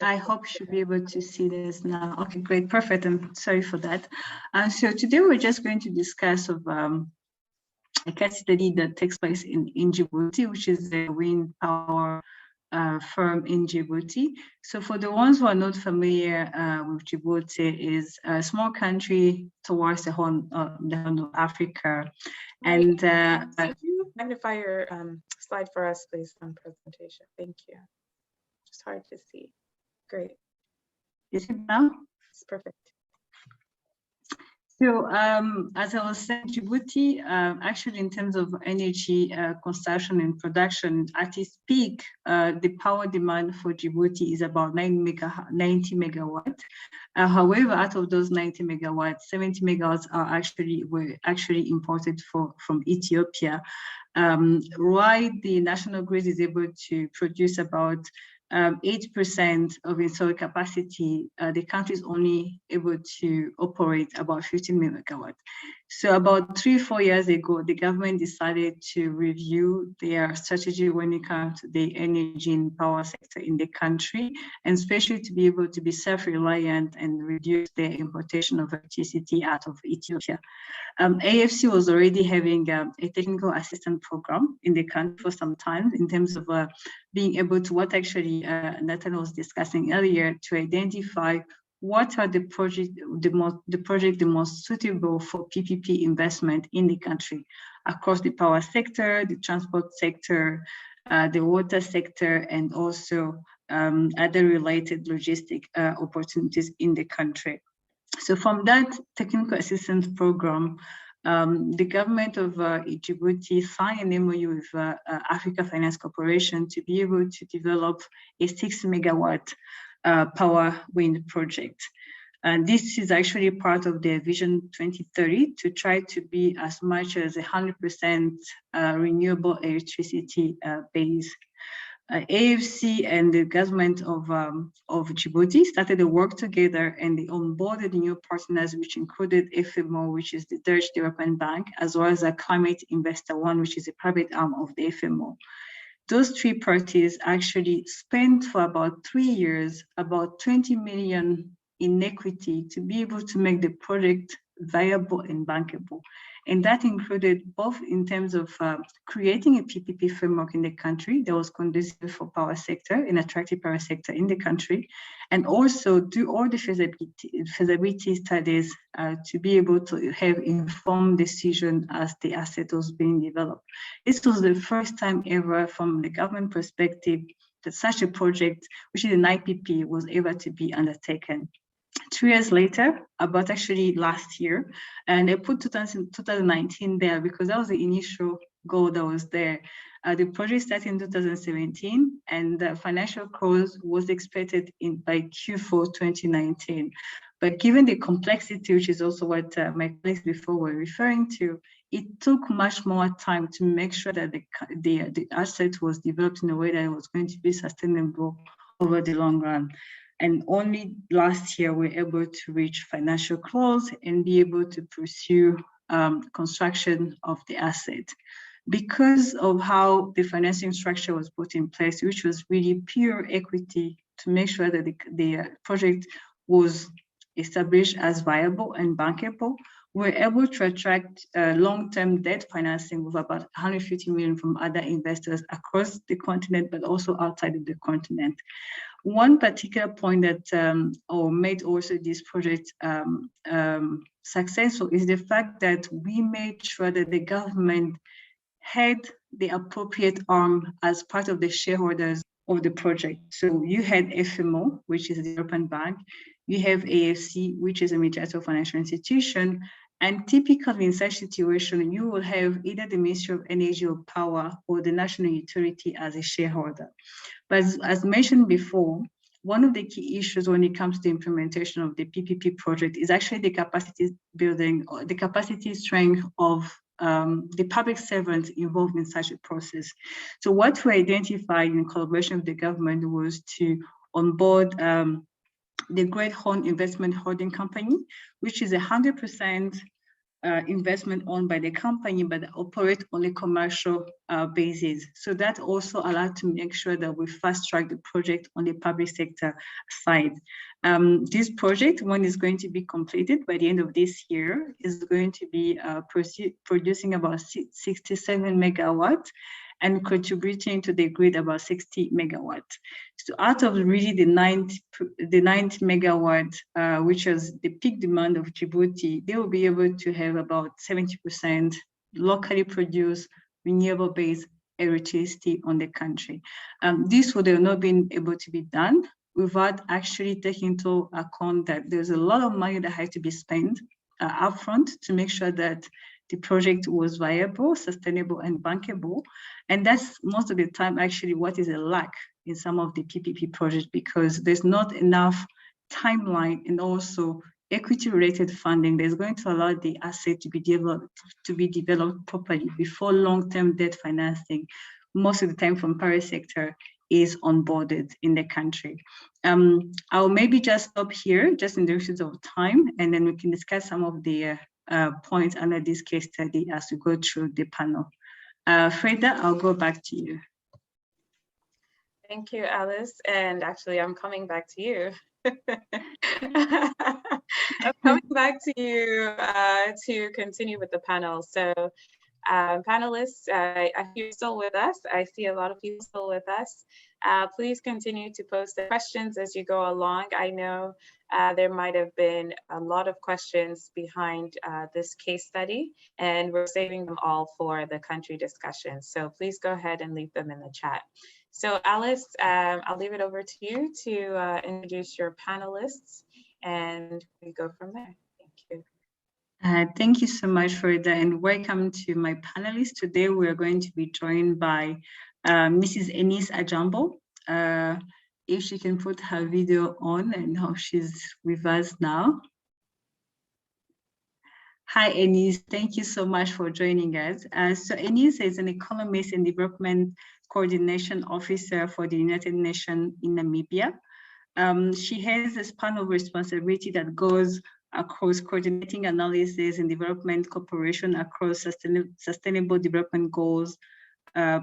S7: I hope you should be able to see this now. Okay, great, perfect. I'm sorry for that. So today we're just going to discuss of a case study that takes place in Djibouti, which is the wind power firm in Djibouti. So for the ones who are not familiar with Djibouti, is a small country towards the Horn of Africa. And
S2: could you magnify your slide for us, please, on presentation? Thank you. It's hard to see. Great.
S7: Is it now?
S2: It's perfect.
S7: So as I was saying, Djibouti, actually in terms of energy consumption and production, at its peak, the power demand for Djibouti is about 90 megawatts. However, out of those 90 megawatts, 70 megawatts were actually imported from Ethiopia. While the national grid is able to produce about 8% of installed capacity, the country is only able to operate about 15 megawatts. So about 3-4 years ago, the government decided to review their strategy when it comes to the energy and power sector in the country, and especially to be able to be self-reliant and reduce their importation of electricity out of Ethiopia. AFC was already having a technical assistance program in the country for some time in terms of being able to, what actually Nathan was discussing earlier, to identify what are the project the most suitable for PPP investment in the country across the power sector, the transport sector, the water sector, and also other related logistic opportunities in the country. So from that technical assistance program, the government of Djibouti signed an MOU with Africa Finance Corporation to be able to develop a 6 megawatt power wind project. And this is actually part of their Vision 2030 to try to be as much as 100% renewable electricity base. AFC and the government of Djibouti started to work together, and they onboarded new partners, which included FMO, which is the Dutch Development Bank, as well as a Climate Investor One, which is a private arm of the FMO. Those three parties actually spent for about 3 years about 20 million in equity to be able to make the project viable and bankable. And that included both in terms of creating a PPP framework in the country that was conducive for power sector, an attractive power sector in the country, and also do all the feasibility studies to be able to have informed decision as the asset was being developed. This was the first time ever from the government perspective that such a project, which is an IPP, was able to be undertaken. 2 years later, about actually last year, and I put 2019 there because that was the initial goal that was there. The project started in 2017, and the financial close was expected by Q4 2019. But given the complexity, which is also what my colleagues before were referring to, it took much more time to make sure that the asset was developed in a way that it was going to be sustainable over the long run. And only last year, we were able to reach financial close and be able to pursue construction of the asset. Because of how the financing structure was put in place, which was really pure equity to make sure that the project was established as viable and bankable, we're able to attract long-term debt financing with about 150 million from other investors across the continent, but also outside of the continent. One particular point that made also this project successful is the fact that we made sure that the government had the appropriate arm as part of the shareholders of the project. So you had FMO, which is the European Bank, you have AFC, which is a multilateral financial institution, and typically in such situation, you will have either the Ministry of Energy or Power or the National Utility as a shareholder. But as mentioned before, one of the key issues when it comes to the implementation of the PPP project is actually the capacity building, or the capacity strength of the public servants involved in such a process. So what we identified in collaboration with the government was to onboard the Great Horn Investment Holding Company, which is 100% investment owned by the company, but operate on a commercial basis. So that also allowed to make sure that we fast track the project on the public sector side. This project, when it's going to be completed by the end of this year, is going to be producing about 67 megawatts and contributing to the grid about 60 megawatts. So out of really the 90 megawatt, which is the peak demand of Djibouti, they will be able to have about 70% locally produced renewable-based electricity on the country. This would have not been able to be done without actually taking into account that there's a lot of money that had to be spent upfront to make sure that the project was viable, sustainable, and bankable. And that's most of the time actually what is a lack in some of the PPP projects, because there's not enough timeline and also equity-related funding that's going to allow the asset to be developed properly before long-term debt financing, most of the time from private sector, is onboarded in the country. I'll maybe just stop here, just in the interest of time, and then we can discuss some of the points under this case study as we go through the panel. Freda, I'll go back to you.
S2: Thank you, Alice. And actually, I'm coming back to you. I'm coming back to you to continue with the panel. So panelists, if you're still with us, I see a lot of people still with us. Please continue to post the questions as you go along. I know there might have been a lot of questions behind this case study, and we're saving them all for the country discussion. So please go ahead and leave them in the chat. So Alice, I'll leave it over to you to introduce your panelists, and we go from there. Thank you.
S7: Thank you so much, Freda, and welcome to my panelists. Today we are going to be joined by Mrs. Eunice Ajambo. If she can put her video on, and how she's with us now. Hi, Eunice. Thank you so much for joining us. So Eunice is an economist and development coordination officer for the United Nations in Namibia. She has a span of responsibility that goes across coordinating analysis and development cooperation across sustainable development goals,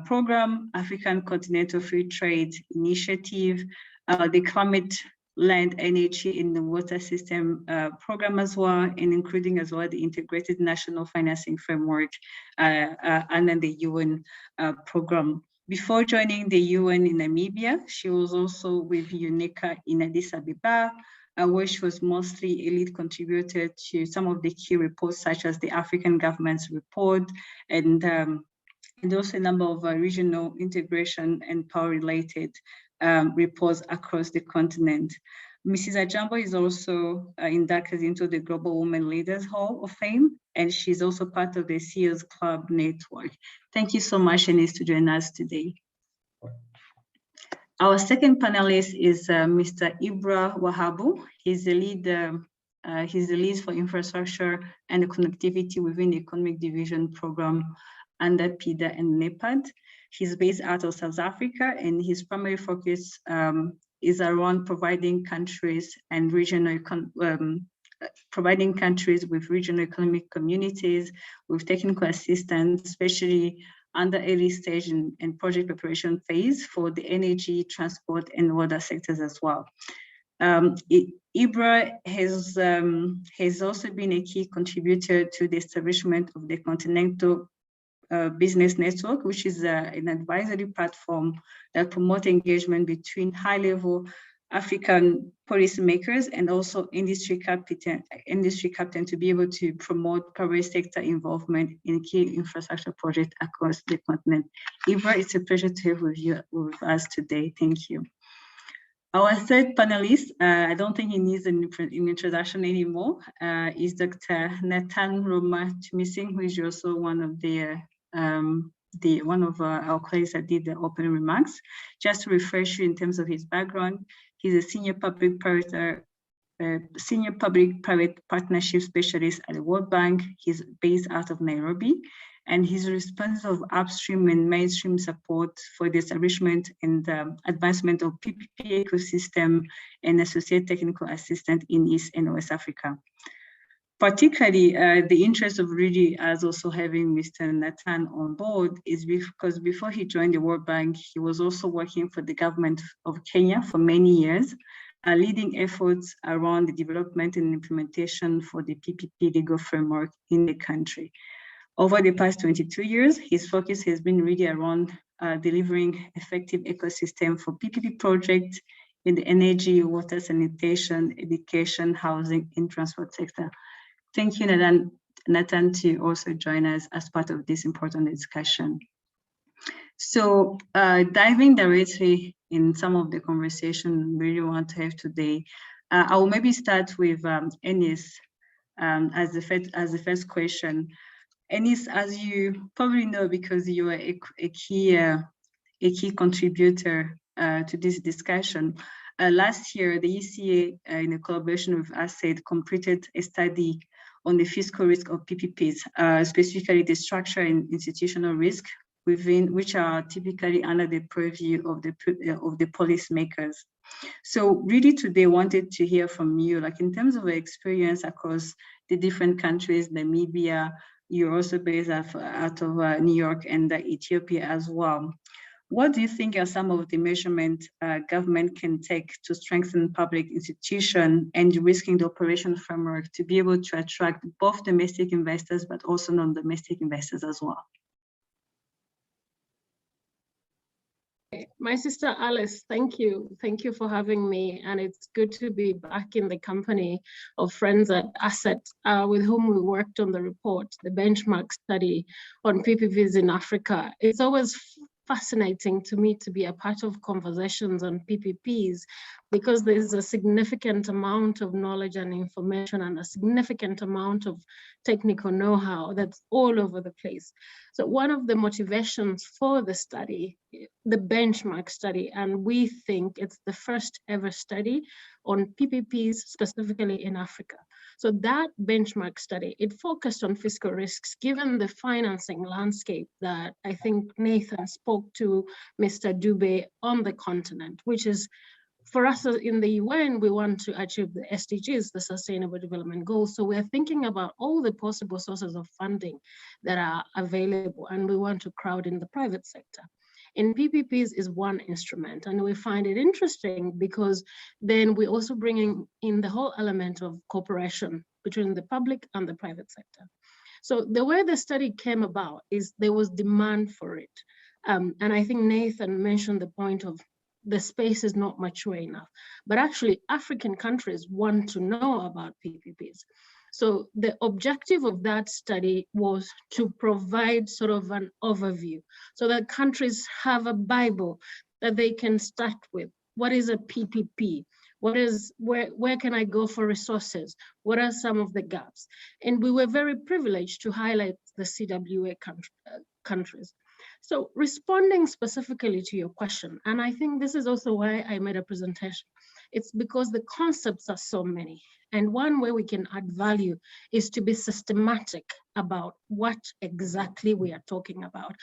S7: program, African Continental Free Trade Initiative, the Climate, Land, Energy in the Water System program as well, and including as well the Integrated National Financing Framework under the UN program. Before joining the UN in Namibia, she was also with UNECA in Addis Ababa, where she was mostly a lead contributor to some of the key reports, such as the African Government's Report, and also a number of regional integration and power-related reports across the continent. Mrs. Ajambo is also inducted into the Global Women Leaders Hall of Fame, and she's also part of the CEO's Club Network. Thank you so much, Eunice, to join us today. Our second panelist is Mr. Ibra Wahabu. He's the lead for infrastructure and connectivity within the Economic Division Program under PIDA and NEPAD. He's based out of South Africa, and his primary focus is around providing countries with regional economic communities with technical assistance, especially under early stage and project preparation phase for the energy, transport, and water sectors as well. Ibra has also been a key contributor to the establishment of the Continental Business Network, which is an advisory platform that promotes engagement between high-level African policymakers and also industry captain to be able to promote private sector involvement in key infrastructure projects across the continent. Ibra, it's a pleasure to have with us today. Thank you. Our third panelist, I don't think he needs an introduction anymore, is Dr. Nathan Roma Tumising, who is also one of our colleagues that did the opening remarks. Just to refresh you in terms of his background, He's a senior public-private partnership specialist at the World Bank. He's based out of Nairobi, and he's responsible for upstream and mainstream support for the establishment and advancement of PPP ecosystem and associate technical assistant in East and West Africa. Particularly, the interest of really as also having Mr. Nathan on board is because before he joined the World Bank, he was also working for the government of Kenya for many years, leading efforts around the development and implementation for the PPP legal framework in the country. Over the past 22 years, his focus has been really around delivering effective ecosystem for PPP projects in the energy, water, sanitation, education, housing, and transport sector. Thank you, Nathan, to also join us as part of this important discussion. So diving directly in some of the conversation we really want to have today, I will maybe start with Enis as the first question. Enis, as you probably know, because you are a key contributor to this discussion, last year the ECA, in a collaboration with ACET, completed a study on the fiscal risk of PPPs, specifically the structure and institutional risk, which are typically under the purview of the policymakers. So really today wanted to hear from you, like in terms of experience across the different countries, Namibia, you're also based out of New York and Ethiopia as well. What do you think are some of the measurements government can take to strengthen public institutions and de-risking the operation framework to be able to attract both domestic investors, but also non-domestic investors as well?
S8: My sister Alice, thank you. Thank you for having me. And it's good to be back in the company of friends at ACET with whom we worked on the report, the benchmark study on PPPs in Africa. It's always fascinating to me to be a part of conversations on PPPs because there's a significant amount of knowledge and information and a significant amount of technical know-how that's all over the place. So one of the motivations for the study, the benchmark study, and we think it's the first ever study on PPPs specifically in Africa. So that benchmark study, it focused on fiscal risks given the financing landscape that I think Nathan spoke to Mr. Dube on the continent, which is for us in the UN, we want to achieve the SDGs, the Sustainable Development Goals. So we're thinking about all the possible sources of funding that are available, and we want to crowd in the private sector. And PPPs is one instrument, and we find it interesting because then we're also bringing in the whole element of cooperation between the public and the private sector. So the way the study came about is there was demand for it. And I think Nathan mentioned the point of the space is not mature enough, but actually African countries want to know about PPPs. So the objective of that study was to provide sort of an overview so that countries have a Bible that they can start with. What is a PPP? Where can I go for resources? What are some of the gaps? And we were very privileged to highlight the CWA countries. So responding specifically to your question, and I think this is also why I made a presentation, it's because the concepts are so many. And one way we can add value is to be systematic about what exactly we are talking about.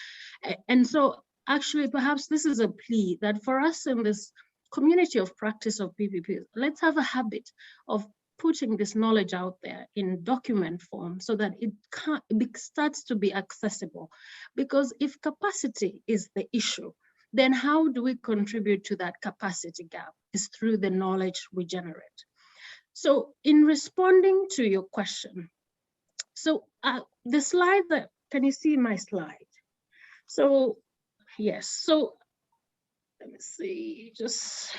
S8: And so actually, perhaps this is a plea that for us in this community of practice of PPP, let's have a habit of putting this knowledge out there in document form so that it starts to be accessible. Because if capacity is the issue, then how do we contribute to that capacity gap? Is through the knowledge we generate. So in responding to your question, so the slide that, can you see my slide? So yes, so let me see, just,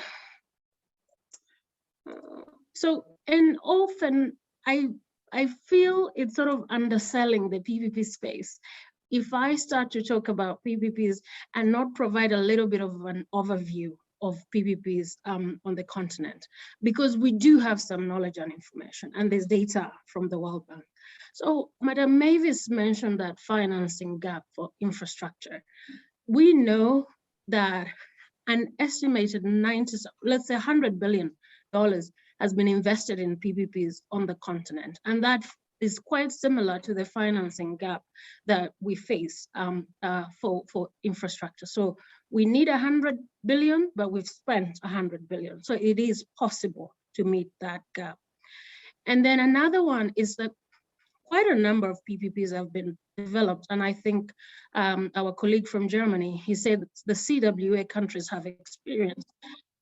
S8: so, and often I feel it's sort of underselling the PPP space if I start to talk about PPPs and not provide a little bit of an overview of PPPs on the continent, because we do have some knowledge and information, and there's data from the World Bank. So Madam Mavis mentioned that financing gap for infrastructure. We know that an estimated let's say $100 billion has been invested in PPPs on the continent. And that is quite similar to the financing gap that we face for infrastructure. So we need 100 billion, but we've spent 100 billion. So it is possible to meet that gap. And then another one is that quite a number of PPPs have been developed. And I think our colleague from Germany, he said the CWA countries have experience.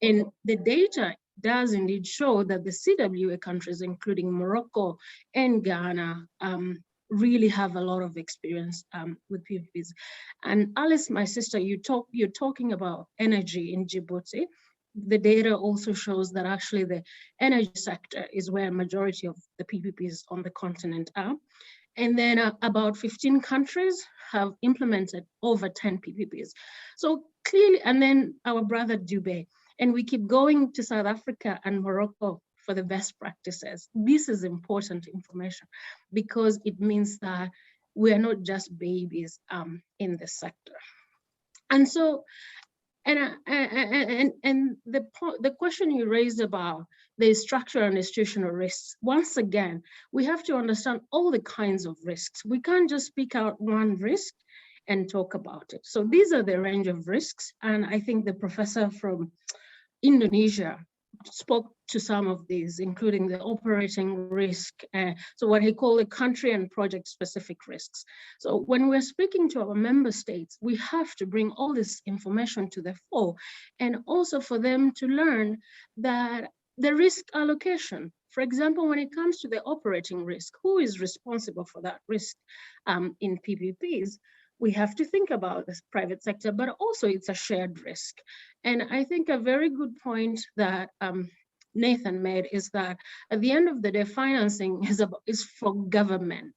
S8: And the data does indeed show that the CWA countries, including Morocco and Ghana, really have a lot of experience with PPPs. And Alice, my sister, you're talking about energy in Djibouti. The data also shows that actually the energy sector is where a majority of the PPPs on the continent are. And then about 15 countries have implemented over 10 PPPs. So clearly, and then our brother Dubai, and we keep going to South Africa and Morocco for the best practices. This is important information because it means that we are not just babies in the sector. And so, and the question you raised about the structural and institutional risks, once again, we have to understand all the kinds of risks. We can't just pick out one risk and talk about it. So these are the range of risks. And I think the professor from Indonesia spoke to some of these, including the operating risk, so what he called the country and project specific risks. So when we're speaking to our member states, we have to bring all this information to the fore, and also for them to learn that the risk allocation, for example, when it comes to the operating risk, who is responsible for that risk in PPPs? We have to think about this private sector, but also it's a shared risk. And I think a very good point that Nathan made is that at the end of the day, financing is for government.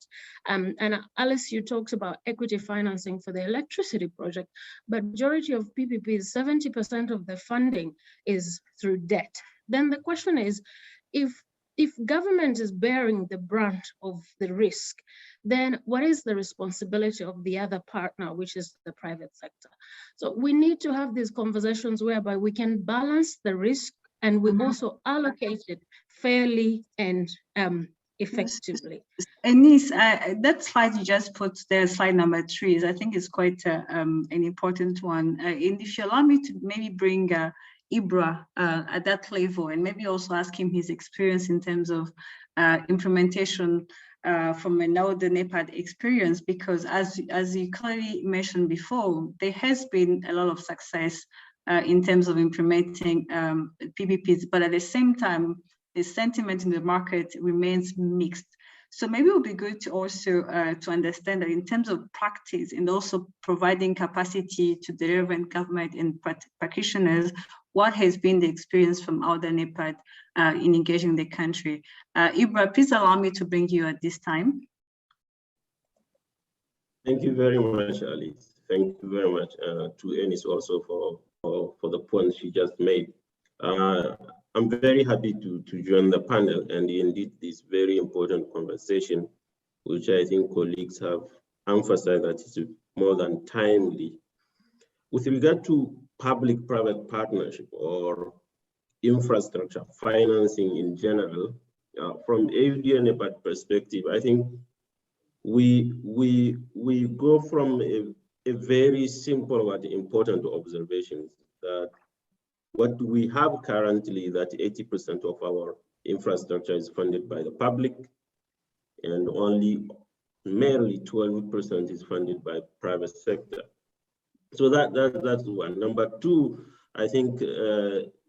S8: And Alice, you talked about equity financing for the electricity project, but majority of PPPs, 70% of the funding is through debt. Then the question is, if government is bearing the brunt of the risk, then what is the responsibility of the other partner, which is the private sector? So we need to have these conversations whereby we can balance the risk and we also allocate it fairly and effectively.
S7: Anis, that slide you just put there, slide number 3, I think is quite an important one. And if you allow me to maybe bring Ibra at that level, and maybe also ask him his experience in terms of implementation from an AUDA-NEPAD experience, because as you clearly mentioned before, there has been a lot of success in terms of implementing PPPs, but at the same time, the sentiment in the market remains mixed. So maybe it would be good to also to understand that in terms of practice and also providing capacity to the relevant government and practitioners, what has been the experience from AUDA-NEPAD in engaging the country? Ibra, please allow me to bring you at this time.
S9: Thank you very much, Alice. Thank you very much to Anis also for the points she just made. I'm very happy to join the panel and indeed this very important conversation, which I think colleagues have emphasized that is more than timely. With regard to public-private partnership or infrastructure financing in general, from AUDA-NEPAD perspective, I think we go from a very simple but important observations that what we have currently, that 80% of our infrastructure is funded by the public, and only merely 12% is funded by private sector. So that's one. Number two, I think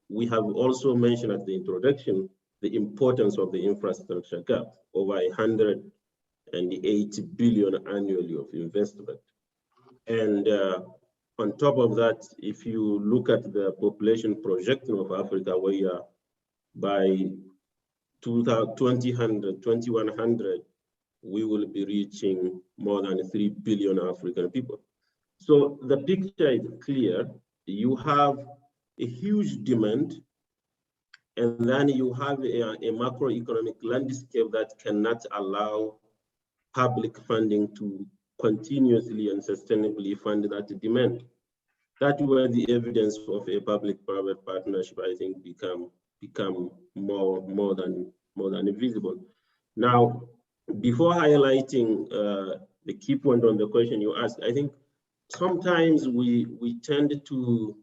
S9: we have also mentioned at the introduction the importance of the infrastructure gap, over 180 billion annually of investment. And on top of that, if you look at the population projection of Africa, where by 2100, we will be reaching more than 3 billion African people. So the picture is clear. You have a huge demand, and then you have a macroeconomic landscape that cannot allow public funding to continuously and sustainably fund that demand. That where the evidence of a public-private partnership, I think, become more than visible. Now, before highlighting the key point on the question you asked, I think sometimes we tend to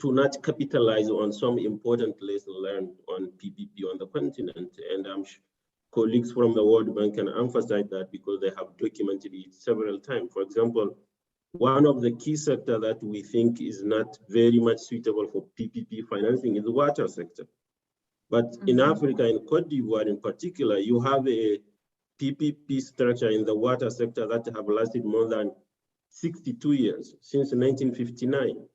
S9: not capitalize on some important lessons learned on PPP on the continent, and I'm sure colleagues from the World Bank can emphasize that because they have documented it several times. For example, one of the key sectors that we think is not very much suitable for PPP financing is the water sector. But in Africa, in Cote d'Ivoire in particular, you have a PPP structure in the water sector that have lasted more than 62 years, since 1959,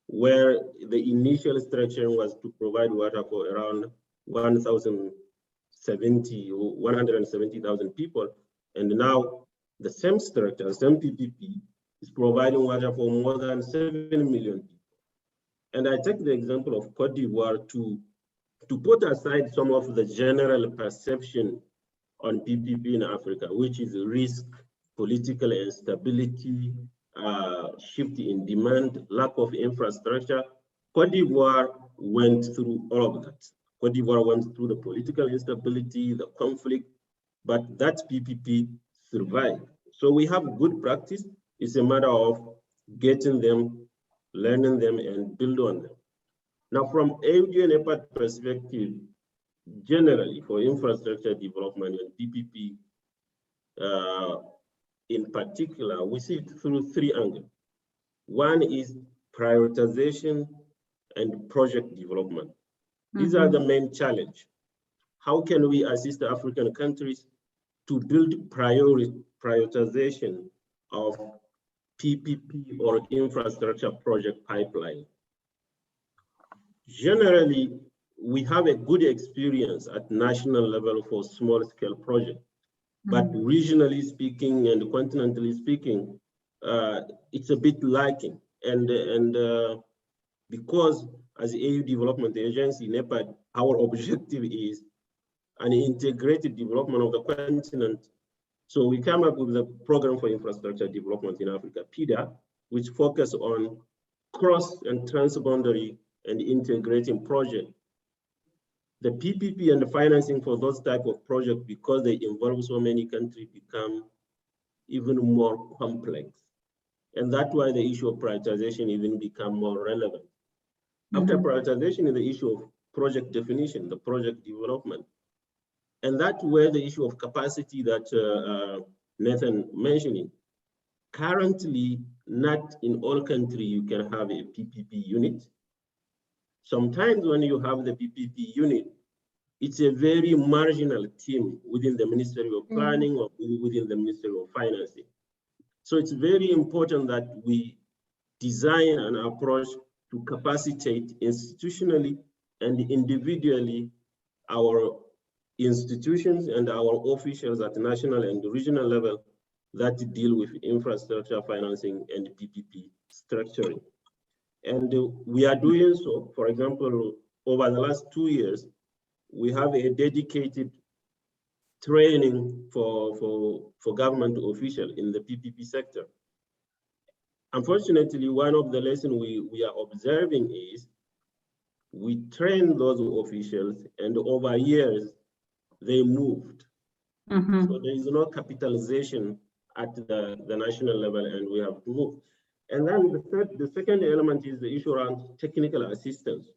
S9: where the initial structure was to provide water for around 170,000 people. And now the same structure, same PPP, is providing water for more than 7 million people. And I take the example of Cote d'Ivoire to put aside some of the general perception on PPP in Africa, which is risk, political instability, shift in demand, lack of infrastructure. Cote d'Ivoire went through all of that. Cote d'Ivoire went through the political instability, the conflict, but that PPP survived. So we have good practice. It's a matter of getting them, learning them, and build on them. Now, from AUDA-NEPAD perspective, generally for infrastructure development and PPP in particular, we see it through three angles. One is prioritization and project development. These are the main challenge. How can we assist the African countries to build prioritization of PPP or infrastructure project pipeline? Generally, we have a good experience at national level for small scale projects, but regionally speaking and continentally speaking, it's a bit lacking. And because as AU Development Agency, NEPAD, our objective is an integrated development of the continent. So we come up with the Program for Infrastructure Development in Africa, PIDA, which focus on cross and transboundary and integrating projects. The PPP and the financing for those type of projects, because they involve so many countries, become even more complex. And that's why the issue of prioritization even become more relevant. After prioritization is the issue of project definition, the project development. And that's where the issue of capacity that Nathan mentioning. Currently, not in all countries you can have a PPP unit. Sometimes when you have the PPP unit, it's a very marginal team within the Ministry of Planning or within the Ministry of Financing. So it's very important that we design an approach to capacitate institutionally and individually our institutions and our officials at national and regional level that deal with infrastructure financing and PPP structuring. And we are doing so. For example, over the last 2 years, we have a dedicated training for government officials in the PPP sector. Unfortunately, one of the lessons we are observing is we train those officials, and over years, they moved. So there is no capitalization at the national level, and we have to move. And then the second element is the issue around technical assistance.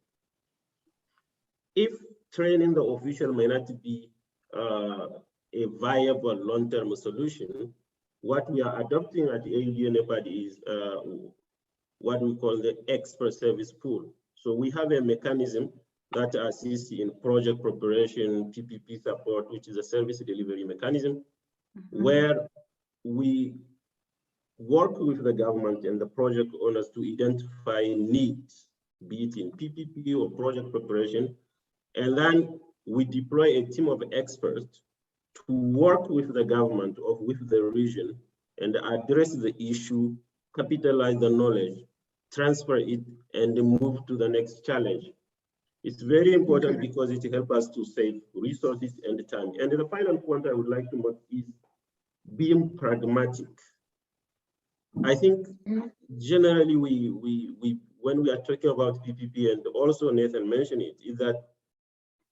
S9: If training the official may not be a viable long-term solution, what we are adopting at AUDA-NEPAD is what we call the expert service pool. So we have a mechanism that assists in project preparation, PPP support, which is a service delivery mechanism, where we work with the government and the project owners to identify needs, be it in PPP or project preparation. And then we deploy a team of experts to work with the government or with the region and address the issue, capitalize the knowledge, transfer it, and move to the next challenge. It's very important because it helps us to save resources and time. And the final point I would like to make is being pragmatic. I think generally when we are talking about PPP, and also Nathan mentioned it, is that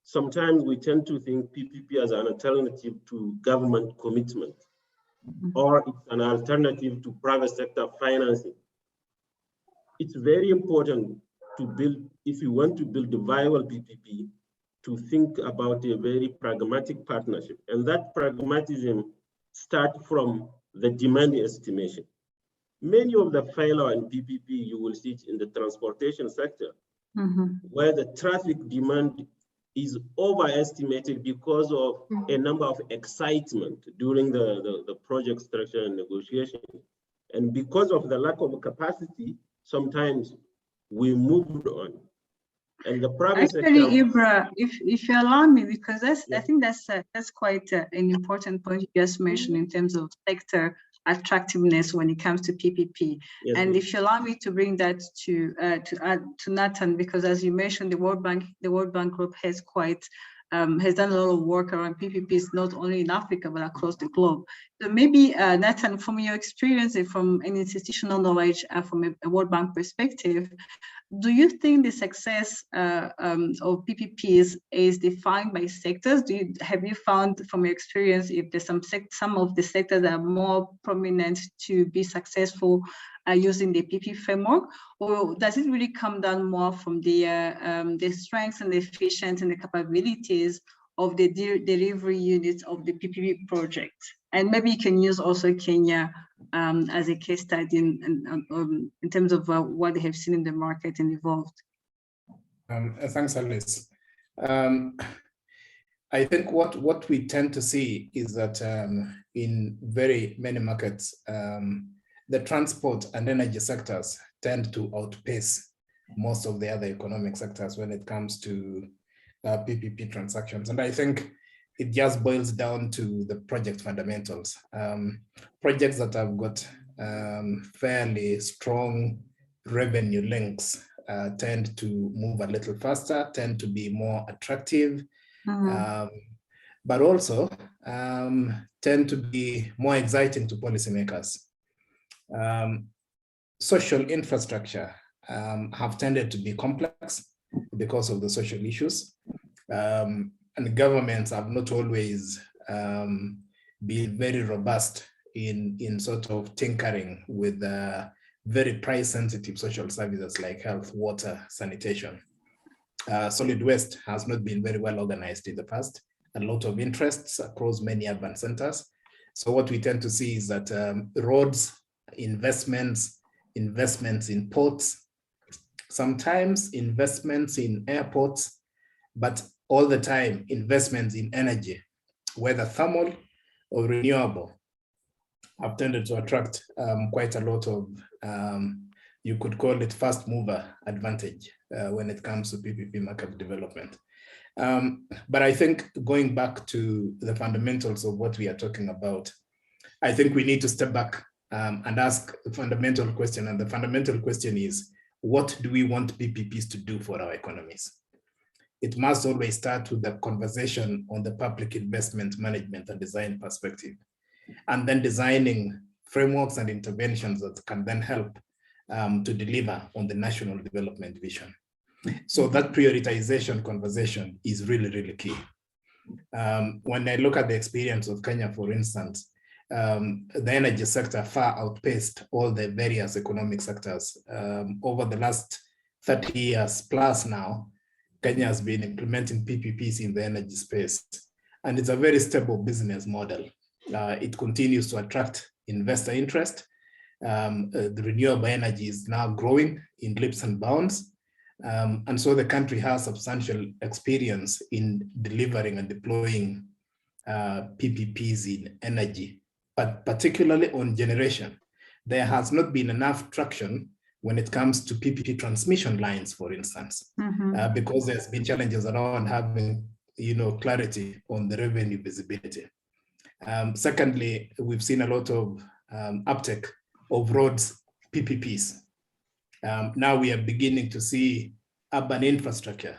S9: sometimes we tend to think PPP as an alternative to government commitment, or it's an alternative to private sector financing. It's very important to build, if you want to build a viable PPP, to think about a very pragmatic partnership. And that pragmatism starts from the demand estimation. Many of the failure in PPP, you will see it in the transportation sector, where the traffic demand is overestimated because of a number of excitement during the project structure and negotiation. And because of the lack of capacity, sometimes we moved on. And the private sector—
S7: Ibra, if you allow me, because I think that's quite an important point you just mentioned in terms of sector attractiveness when it comes to PPP.
S9: Yes,
S7: and if you allow me to bring that to Nathan, because as you mentioned, the World Bank Group has done a lot of work around PPPs, not only in Africa, but across the globe. So maybe, Nathan, from your experience and from an institutional knowledge from a World Bank perspective, do you think the success of PPPs is defined by sectors? Have you found from your experience if there's some of the sectors that are more prominent to be successful using the PP framework, or does it really come down more from the strengths and the efficiency and the capabilities of the delivery units of the PPP project? And maybe you can use also Kenya as a case study in terms of what they have seen in the market and evolved.
S6: Thanks, Alice. I think what we tend to see is that in very many markets, the transport and energy sectors tend to outpace most of the other economic sectors when it comes to PPP transactions. And I think it just boils down to the project fundamentals. Projects that have got fairly strong revenue links tend to move a little faster, tend to be more attractive, but also tend to be more exciting to policymakers. Social infrastructure have tended to be complex because of the social issues. And governments have not always been very robust in sort of tinkering with very price-sensitive social services like health, water, sanitation. Solid waste has not been very well organized in the past. A lot of interests across many urban centers. So what we tend to see is that roads, investments in ports, sometimes investments in airports, but all the time investments in energy, whether thermal or renewable, have tended to attract quite a lot of, you could call it fast mover advantage when it comes to PPP market development. But I think going back to the fundamentals of what we are talking about, I think we need to step back and ask a fundamental question. And the fundamental question is, what do we want PPPs to do for our economies? It must always start with the conversation on the public investment management and design perspective, and then designing frameworks and interventions that can then help to deliver on the national development vision. So that prioritization conversation is really, really key. When I look at the experience of Kenya, for instance, the energy sector far outpaced all the various economic sectors. Over the last 30 years plus now, Kenya has been implementing PPPs in the energy space, and it's a very stable business model. It continues to attract investor interest. The renewable energy is now growing in leaps and bounds. And so the country has substantial experience in delivering and deploying PPPs in energy, but particularly on generation. There has not been enough traction when it comes to PPP transmission lines, for instance, because there's been challenges around having, clarity on the revenue visibility. Secondly, we've seen a lot of uptake of roads PPPs. Now we are beginning to see urban infrastructure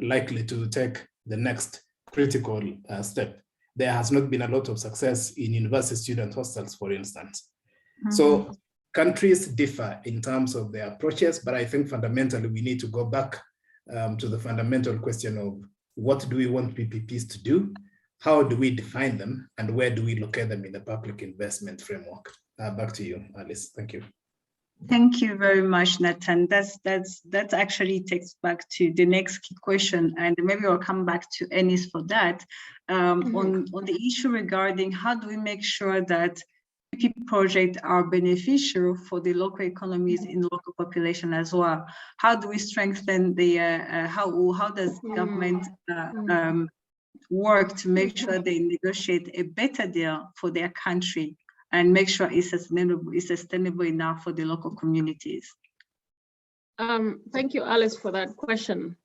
S6: likely to take the next critical step. There has not been a lot of success in university student hostels, for instance. So countries differ in terms of their approaches, but I think fundamentally we need to go back to the fundamental question of what do we want PPPs to do? How do we define them? And where do we locate them in the public investment framework? Back to you, Alice. Thank you.
S7: Thank you very much, Nathan. That actually takes back to the next key question, and maybe I'll come back to Ennis for that. On the issue regarding how do we make sure that PPP projects are beneficial for the local economies in the local population as well? How do we strengthen the how does government work to make sure they negotiate a better deal for their country and make sure it's sustainable enough for the local communities?
S8: Thank you, Alice, for that question.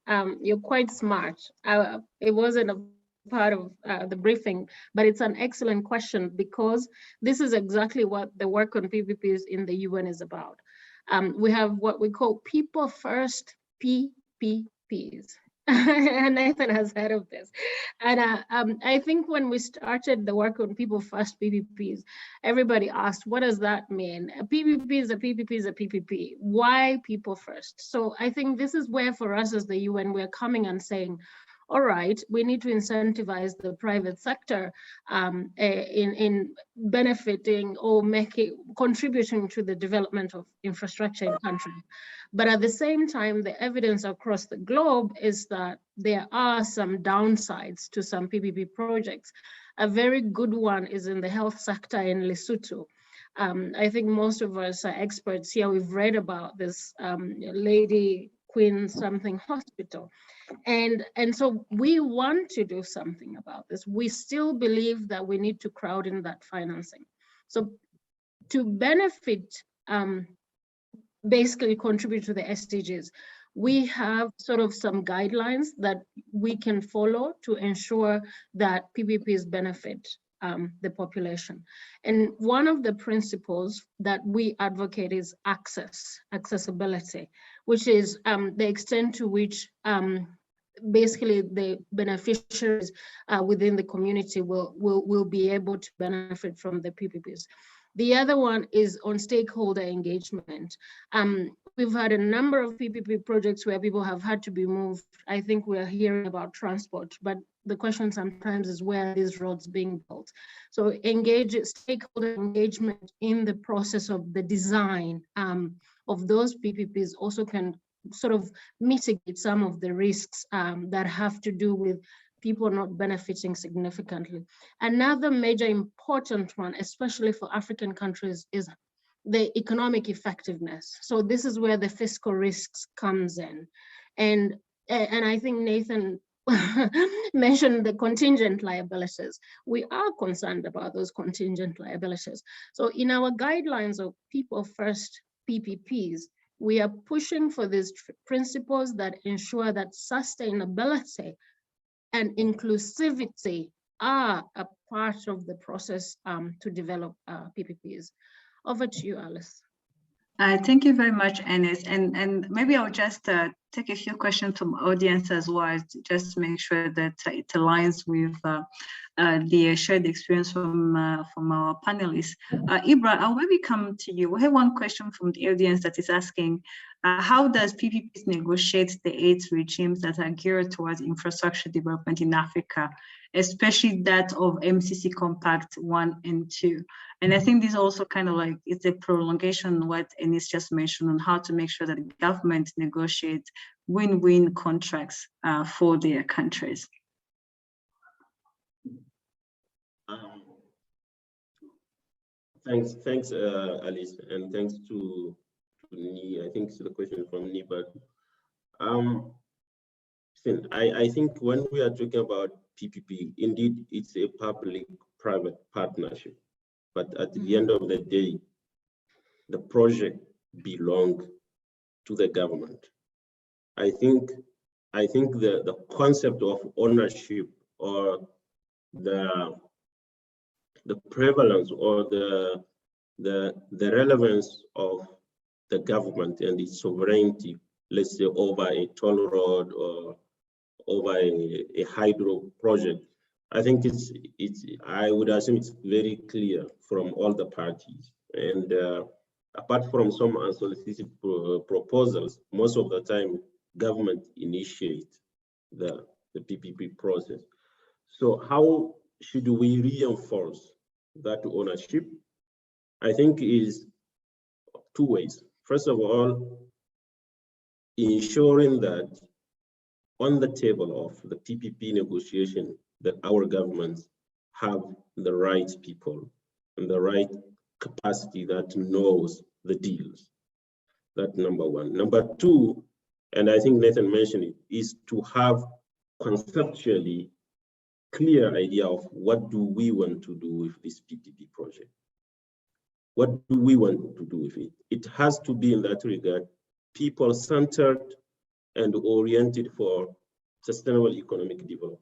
S8: You're quite smart. It wasn't a part of the briefing, but it's an excellent question because this is exactly what the work on PPPs in the UN is about. We have what we call People First PPPs. And Nathan has heard of this. And I think when we started the work on People First PPPs, everybody asked, what does that mean? A PPP is a PPP is a PPP. Why People First? So I think this is where for us as the UN, we're coming and saying, all right, we need to incentivize the private sector in benefiting or contributing to the development of infrastructure in country. But at the same time, the evidence across the globe is that there are some downsides to some PPP projects. A very good one is in the health sector in Lesotho. I think most of us are experts here. We've read about this Lady Queen something hospital. And so we want to do something about this. We still believe that we need to crowd in that financing. So to benefit, basically contribute to the SDGs, we have sort of some guidelines that we can follow to ensure that PPPs benefit the population. And one of the principles that we advocate is accessibility, which is the extent to which basically the beneficiaries within the community will be able to benefit from the PPPs. The other one is on stakeholder engagement. We've had a number of PPP projects where people have had to be moved. I think we're hearing about transport, but the question sometimes is where are these roads being built? So stakeholder engagement in the process of the design of those PPPs also can sort of mitigate some of the risks that have to do with people not benefiting significantly. Another major important one, especially for African countries, is the economic effectiveness. So this is where the fiscal risks comes in. And I think Nathan mentioned the contingent liabilities. We are concerned about those contingent liabilities. So in our guidelines of People First PPPs, we are pushing for these principles that ensure that sustainability and inclusivity are a part of the process to develop PPPs. Over to you, Alice.
S7: Thank you very much, Ennis. And maybe I'll just take a few questions from audience as well, just to make sure that it aligns with the shared experience from our panelists. Ibra, I'll maybe come to you. We have one question from the audience that is asking, how does PPPs negotiate the aid regimes that are geared towards infrastructure development in Africa, especially that of MCC Compact 1 and 2? And I think this also kind of like, it's a prolongation of what Ennis just mentioned on how to make sure that the government negotiates win-win contracts for their countries.
S9: Thanks, Alice, and thanks to Ni. I think it's the question from Ni, but I think when we are talking about PPP, indeed, it's a public-private partnership. But at the end of the day, the project belongs to the government. I think the concept of ownership or the prevalence or the relevance of the government and its sovereignty, let's say over a toll road or over a hydro project, I think I would assume it's very clear from all the parties. And apart from some unsolicited proposals, most of the time government initiates the PPP process. So how should we reinforce that ownership? I think is two ways. First of all, ensuring that on the table of the PPP negotiation, that our governments have the right people and the right capacity that knows the deals. That's number one. Number two, and I think Nathan mentioned it, is to have conceptually clear idea of what do we want to do with this PPP project. What do we want to do with it? It has to be in that regard, people-centered and oriented for sustainable economic development.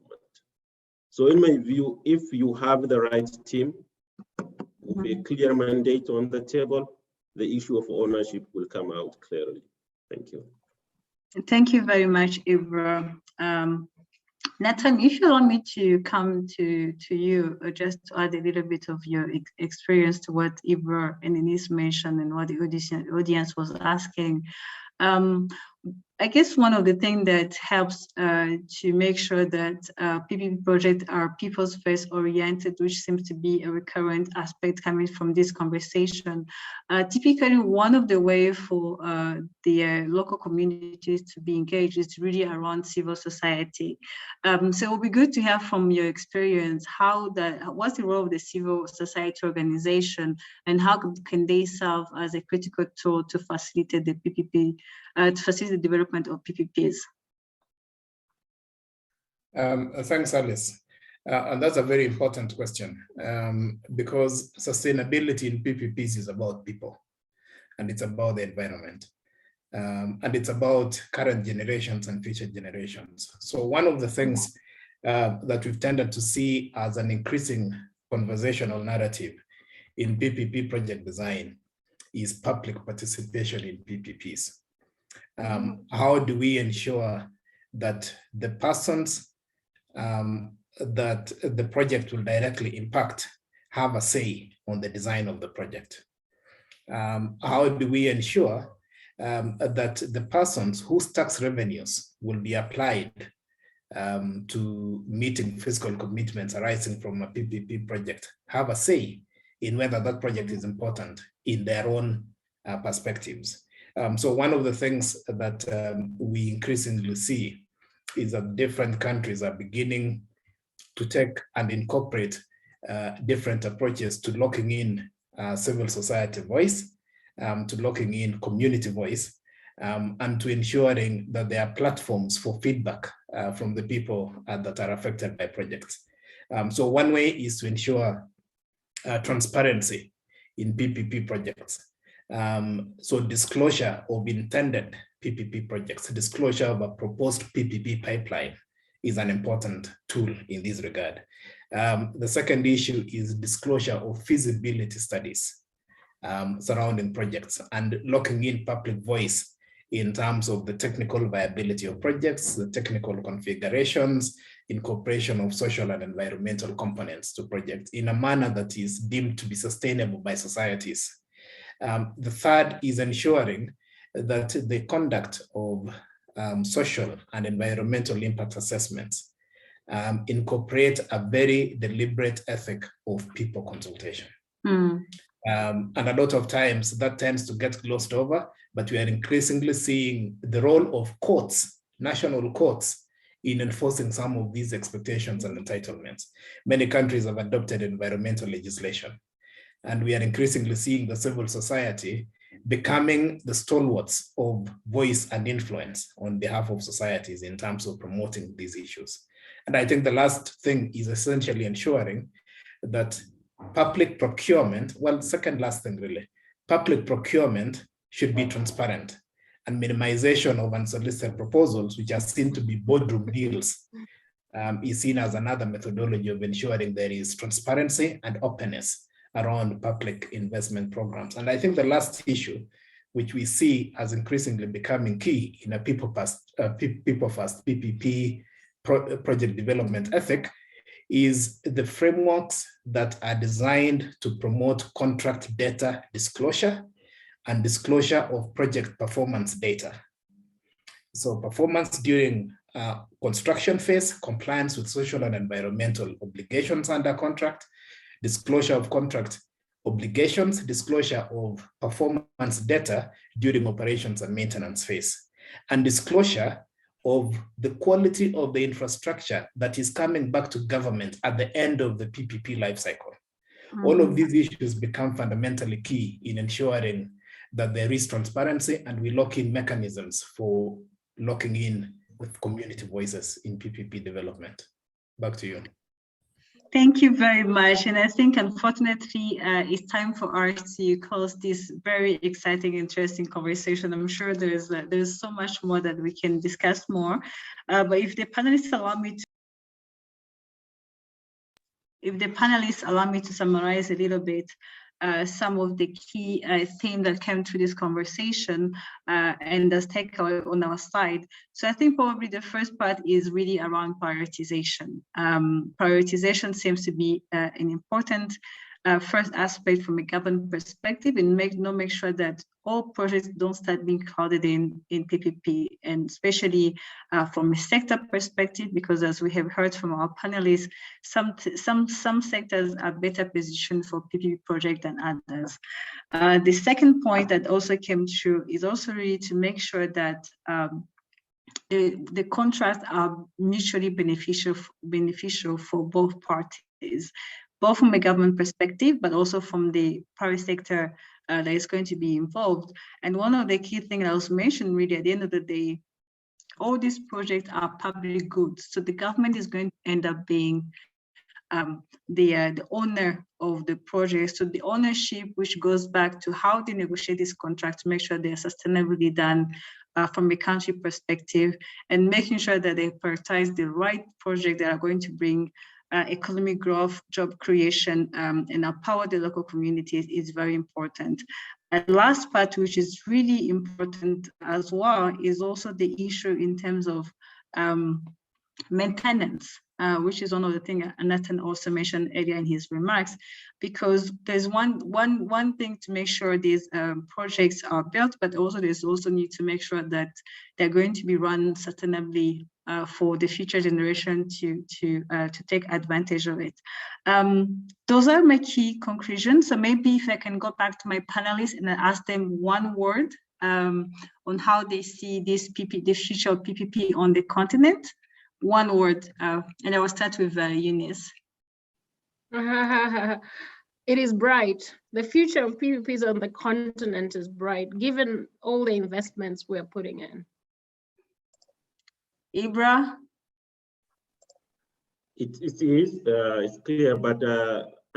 S9: So in my view, if you have the right team with a clear mandate on the table, the issue of ownership will come out clearly. Thank you.
S7: Thank you very much, Ibra. Nathan, if you allow me to come to you, just to add a little bit of your experience to what Ibra and Eunice mentioned and what the audience was asking. I guess one of the things that helps to make sure that PPP projects are people's first oriented, which seems to be a recurrent aspect coming from this conversation. Typically, one of the ways for the local communities to be engaged is really around civil society. So it would be good to hear from your experience what's the role of the civil society organization and how can they serve as a critical tool to facilitate the PPP, to facilitate the development of PPPs?
S6: Thanks, Alice. And that's a very important question because sustainability in PPPs is about people and it's about the environment and it's about current generations and future generations. So one of the things that we've tended to see as an increasing conversational narrative in PPP project design is public participation in PPPs. How do we ensure that the persons that the project will directly impact have a say on the design of the project? How do we ensure that the persons whose tax revenues will be applied to meeting fiscal commitments arising from a PPP project have a say in whether that project is important in their own perspectives? So one of the things that we increasingly see is that different countries are beginning to take and incorporate different approaches to locking in civil society voice, to locking in community voice, and to ensuring that there are platforms for feedback from the people that are affected by projects. So one way is to ensure transparency in PPP projects. So disclosure of intended PPP projects, disclosure of a proposed PPP pipeline is an important tool in this regard. The second issue is disclosure of feasibility studies surrounding projects and locking in public voice in terms of the technical viability of projects, the technical configurations, incorporation of social and environmental components to projects in a manner that is deemed to be sustainable by societies. The third is ensuring that the conduct of social and environmental impact assessments incorporate a very deliberate ethic of people consultation. And a lot of times that tends to get glossed over, but we are increasingly seeing the role of courts, national courts, in enforcing some of these expectations and entitlements. Many countries have adopted environmental legislation, and we are increasingly seeing the civil society becoming the stalwarts of voice and influence on behalf of societies in terms of promoting these issues. And I think the last thing is essentially ensuring that public procurement, well, second last thing really, public procurement should be transparent, and minimization of unsolicited proposals, which are seen to be boardroom deals, is seen as another methodology of ensuring there is transparency and openness around public investment programs. And I think the last issue, which we see as increasingly becoming key in a people-first PPP project development ethic, is the frameworks that are designed to promote contract data disclosure and disclosure of project performance data. So performance during construction phase, compliance with social and environmental obligations under contract, disclosure of contract obligations, disclosure of performance data during operations and maintenance phase, and disclosure of the quality of the infrastructure that is coming back to government at the end of the PPP lifecycle. All of these issues become fundamentally key in ensuring that there is transparency and we lock in mechanisms for locking in with community voices in PPP development. Back to you.
S7: Thank you very much. And I think, unfortunately, it's time for us to close this very exciting, interesting conversation. I'm sure there's so much more that we can discuss more. But if the panelists allow me to summarize a little bit some of the key themes that came through this conversation and as takeaway on our side. So I think probably the first part is really around prioritization. Prioritization seems to be an important first aspect from a government perspective, and make sure that all projects don't start being crowded in PPP, and especially from a sector perspective, because as we have heard from our panelists, some sectors are better positioned for PPP project than others. The second point that also came through is also really to make sure that the contracts are mutually beneficial for both parties, both from a government perspective, but also from the private sector that is going to be involved. And one of the key things I was mentioned, really, at the end of the day, all these projects are public goods. So the government is going to end up being the owner of the project. So the ownership, which goes back to how they negotiate this contract to make sure they're sustainably done from a country perspective, and making sure that they prioritize the right projects that are going to bring economic growth, job creation, and empower the local communities is very important. And last part, which is really important as well, is also the issue in terms of maintenance, which is one of the things Nathan also mentioned earlier in his remarks, because there's one thing to make sure these projects are built, but also there's also need to make sure that they're going to be run sustainably for the future generation to take advantage of it. Those are my key conclusions. So maybe if I can go back to my panelists and ask them one word on how they see the future of PPP on the continent. One word, and I will start with Eunice.
S8: It is bright. The future of PPPs on the continent is bright, given all the investments we're putting in.
S7: Ibra?
S9: It is, it's clear, but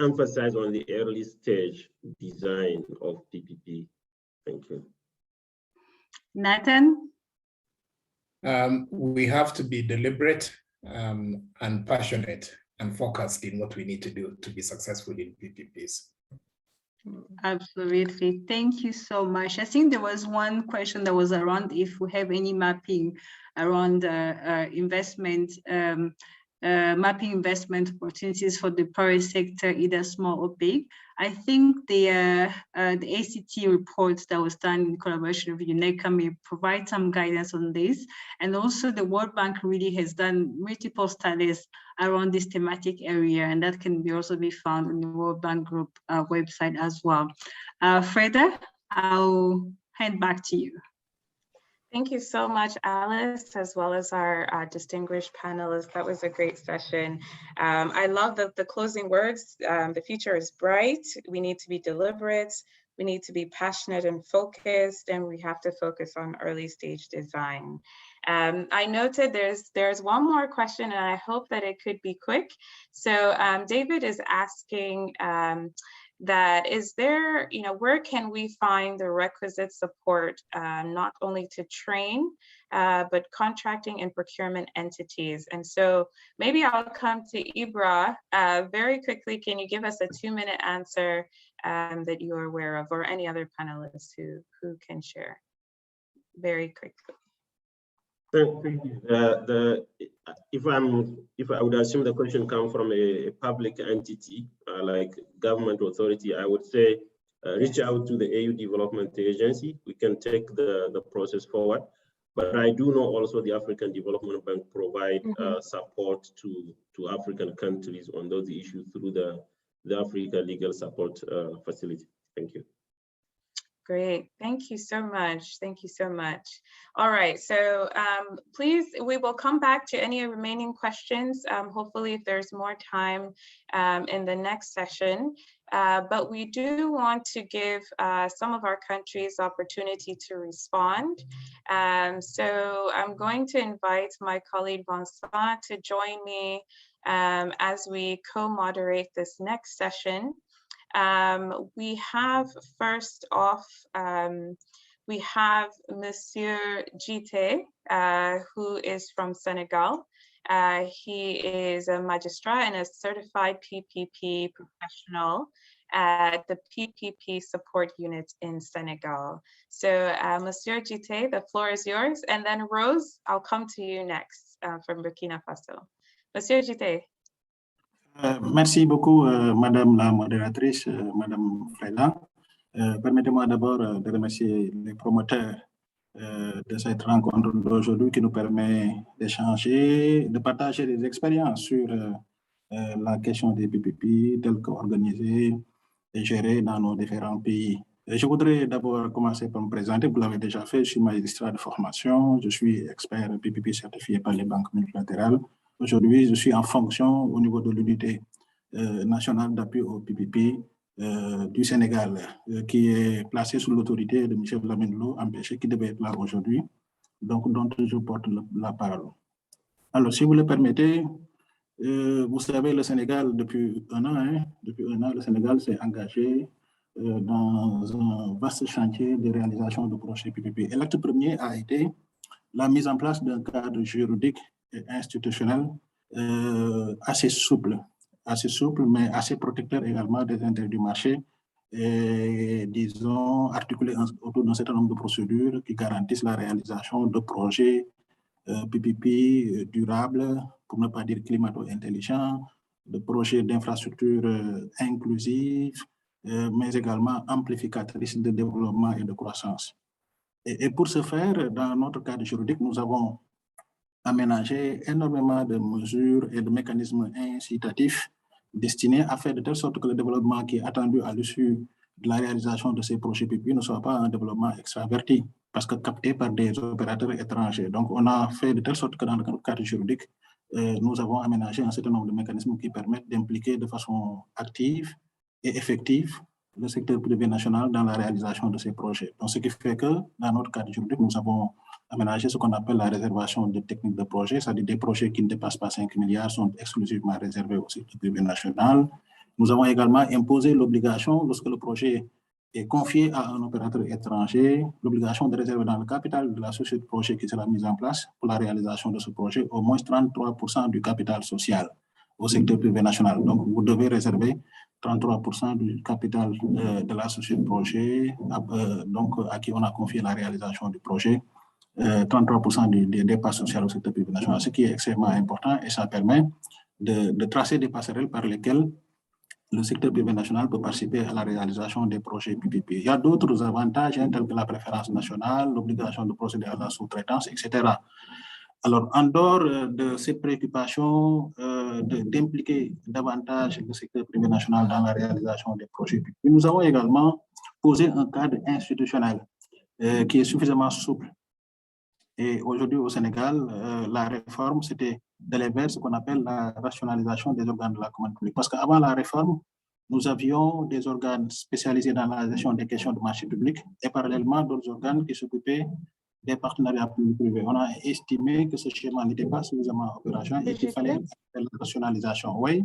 S9: emphasize on the early stage design of PPP. Thank you.
S7: Nathan?
S6: We have to be deliberate and passionate and focused in what we need to do to be successful in PPPs.
S7: Absolutely. Thank you so much. I think there was one question that was around if we have any mapping around mapping investment opportunities for the private sector, either small or big. I think the ACET report that was done in collaboration with UNECA may provide some guidance on this. And also the World Bank really has done multiple studies around this thematic area, and that can also be found on the World Bank Group website as well. Freda, I'll hand back to you.
S2: Thank you so much, Alice, as well as our distinguished panelists. That was a great session. I love the closing words. The future is bright. We need to be deliberate. We need to be passionate and focused, and we have to focus on early stage design. I noted there's one more question, and I hope that it could be quick. So David is asking, that is there, where can we find the requisite support, not only to train, but contracting and procurement entities? And so maybe I'll come to Ibra very quickly. Can you give us a 2-minute answer that you're aware of, or any other panelists who can share very quickly?
S9: Thank you. If I would assume the question comes from a public entity like government authority, I would say reach out to the AU Development Agency. We can take the process forward. But I do know also the African Development Bank provide support to African countries on those issues through the Africa Legal Support Facility. Thank you.
S2: Great, thank you so much. Thank you so much. All right, so please, we will come back to any remaining questions, hopefully if there's more time in the next session. But we do want to give some of our countries opportunity to respond. So I'm going to invite my colleague Vincent to join me as we co-moderate this next session. We have first off, we have Monsieur Jite, who is from Senegal. He is a magistrat and a certified PPP professional at the PPP support unit in Senegal. So Monsieur Jite, the floor is yours. And then Rose, I'll come to you next from Burkina Faso. Monsieur Jite.
S10: Merci beaucoup, Madame la modératrice, Madame Freda. Permettez-moi d'abord de remercier les promoteurs de cette rencontre d'aujourd'hui qui nous permet d'échanger, de partager des expériences sur la question des PPP telles qu'organisées et gérées dans nos différents pays. Je voudrais d'abord commencer par me présenter. Vous l'avez déjà fait, je suis magistrat de formation, je suis expert PPP certifié par les banques multilatérales. Aujourd'hui, je suis en fonction au niveau de l'unité nationale d'appui au PPP du Sénégal, qui est placée sous l'autorité de M. Lamine Lo, empêché, qui devait être là aujourd'hui, donc dont je porte la parole. Alors, si vous le permettez, vous savez, le Sénégal, depuis un an, le Sénégal s'est engagé dans un vaste chantier de réalisation de projets PPP. Et l'acte premier a été la mise en place d'un cadre juridique et institutionnel assez souple, mais assez protecteur également des intérêts du marché et, disons, articulé autour d'un certain nombre de procédures qui garantissent la réalisation de projets PPP durables, pour ne pas dire climato-intelligents, de projets d'infrastructures inclusives, mais également amplificatrices de développement et de croissance. Et pour ce faire, dans notre cadre juridique, nous avons aménagé énormément de mesures et de mécanismes incitatifs destinés à faire de telle sorte que le développement qui est attendu à l'issue de la réalisation de ces projets PPP ne soit pas un développement extraverti, parce que capté par des opérateurs étrangers. Donc, on a fait de telle sorte que dans le cadre juridique, nous avons aménagé un certain nombre de mécanismes qui permettent d'impliquer de façon active et effective le secteur privé national dans la réalisation de ces projets. Donc, ce qui fait que dans notre cadre juridique, nous avons aménagé ce qu'on appelle la réservation de techniques de projets, c'est-à-dire des projets qui ne dépassent pas 5 milliards sont exclusivement réservés au secteur privé national. Nous avons également imposé l'obligation, lorsque le projet est confié à un opérateur étranger, l'obligation de réserver dans le capital de la société de projet qui sera mise en place pour la réalisation de ce projet au moins 33% du capital social au secteur privé national. Donc, vous devez réserver 33% du capital de la société de projet, donc à qui on a confié la réalisation du projet, 33% des dépenses sociales au secteur privé national, ce qui est extrêmement important, et ça permet de tracer des passerelles par lesquelles le secteur privé national peut participer à la réalisation des projets PPP. Il y a d'autres avantages, tels que la préférence nationale, l'obligation de procéder à la sous-traitance, etc. Alors, en dehors de cette préoccupation d'impliquer davantage le secteur privé national dans la réalisation des projets PPP, nous avons également posé un cadre institutionnel qui est suffisamment souple. Et aujourd'hui, au Sénégal, la réforme, c'était d'aller vers ce qu'on appelle la rationalisation des organes de la commande publique. Parce qu'avant la réforme, nous avions des organes spécialisés dans la gestion des questions de marché public et parallèlement d'autres organes qui s'occupaient des partenariats publics-privés. On a estimé que ce schéma n'était pas suffisamment opérationnel et qu'il fallait la rationalisation. Oui.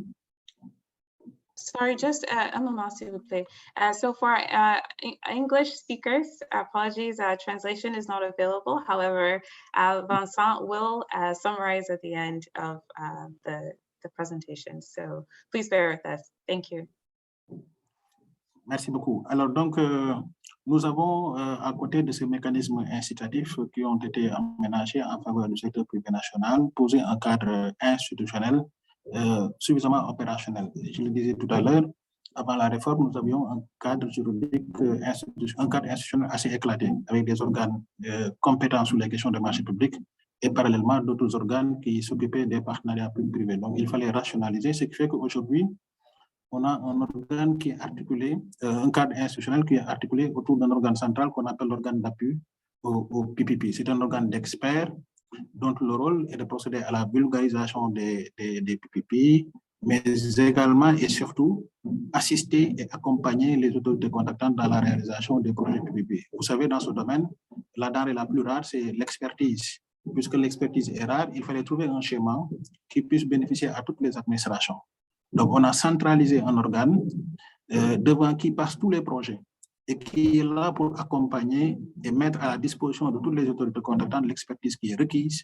S2: Sorry, just un moment, s'il vous plaît. So for English speakers, apologies, translation is not available. However, Vincent will summarize at the end of the presentation. So please bear with us. Thank you.
S10: Merci beaucoup. Alors donc, nous avons, à côté de ces mécanismes incitatifs qui ont été aménagés en faveur du secteur privé national, posé un cadre institutionnel suffisamment opérationnel. Je le disais tout à l'heure, avant la réforme, nous avions un cadre juridique, un cadre institutionnel assez éclaté, avec des organes compétents sur les questions de marché public et parallèlement d'autres organes qui s'occupaient des partenariats publics-privés. Donc, il fallait rationaliser, ce qui fait qu'aujourd'hui, on a un organe qui est articulé, un cadre institutionnel qui est articulé autour d'un organe central qu'on appelle l'organe d'appui au PPP. C'est un organe d'experts dont le rôle est de procéder à la vulgarisation des PPP, mais également et surtout assister et accompagner les autorités contactantes dans la réalisation des projets PPP. Vous savez, dans ce domaine, la denrée la plus rare, c'est l'expertise. Puisque l'expertise est rare, il fallait trouver un schéma qui puisse bénéficier à toutes les administrations. Donc, on a centralisé un organe devant qui passent tous les projets et qui est là pour accompagner et mettre à la disposition de toutes les autorités compétentes l'expertise qui est requise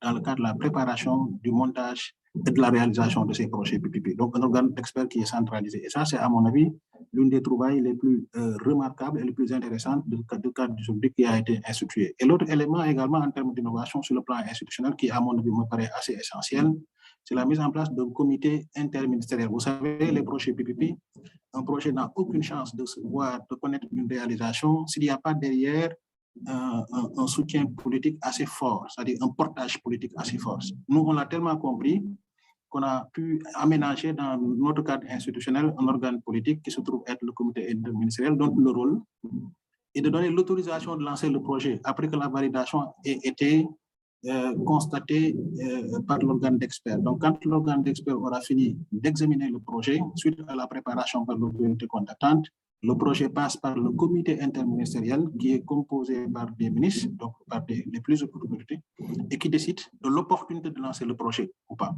S10: dans le cadre de la préparation, du montage et de la réalisation de ces projets PPP. Donc, un organe d'experts qui est centralisé. Et ça, c'est à mon avis l'une des trouvailles les plus remarquables et les plus intéressantes du cadre juridique qui a été institué. Et l'autre élément également en termes d'innovation sur le plan institutionnel qui, à mon avis, me paraît assez essentiel, c'est la mise en place d'un comité interministériel. Vous savez, les projets PPP, un projet n'a aucune chance de se voir, de connaître une réalisation s'il n'y a pas derrière un soutien politique assez fort, c'est-à-dire un portage politique assez fort. Nous, on l'a tellement compris qu'on a pu aménager dans notre cadre institutionnel un organe politique qui se trouve être le comité interministériel, dont le rôle est de donner l'autorisation de lancer le projet après que la validation ait été constatée par l'organe d'experts. Donc, quand l'organe d'experts aura fini d'examiner le projet, suite à la préparation par l'autorité contactante, le projet passe par le comité interministériel qui est composé par des ministres, donc par les plus hautes autorités, et qui décide de l'opportunité de lancer le projet ou pas.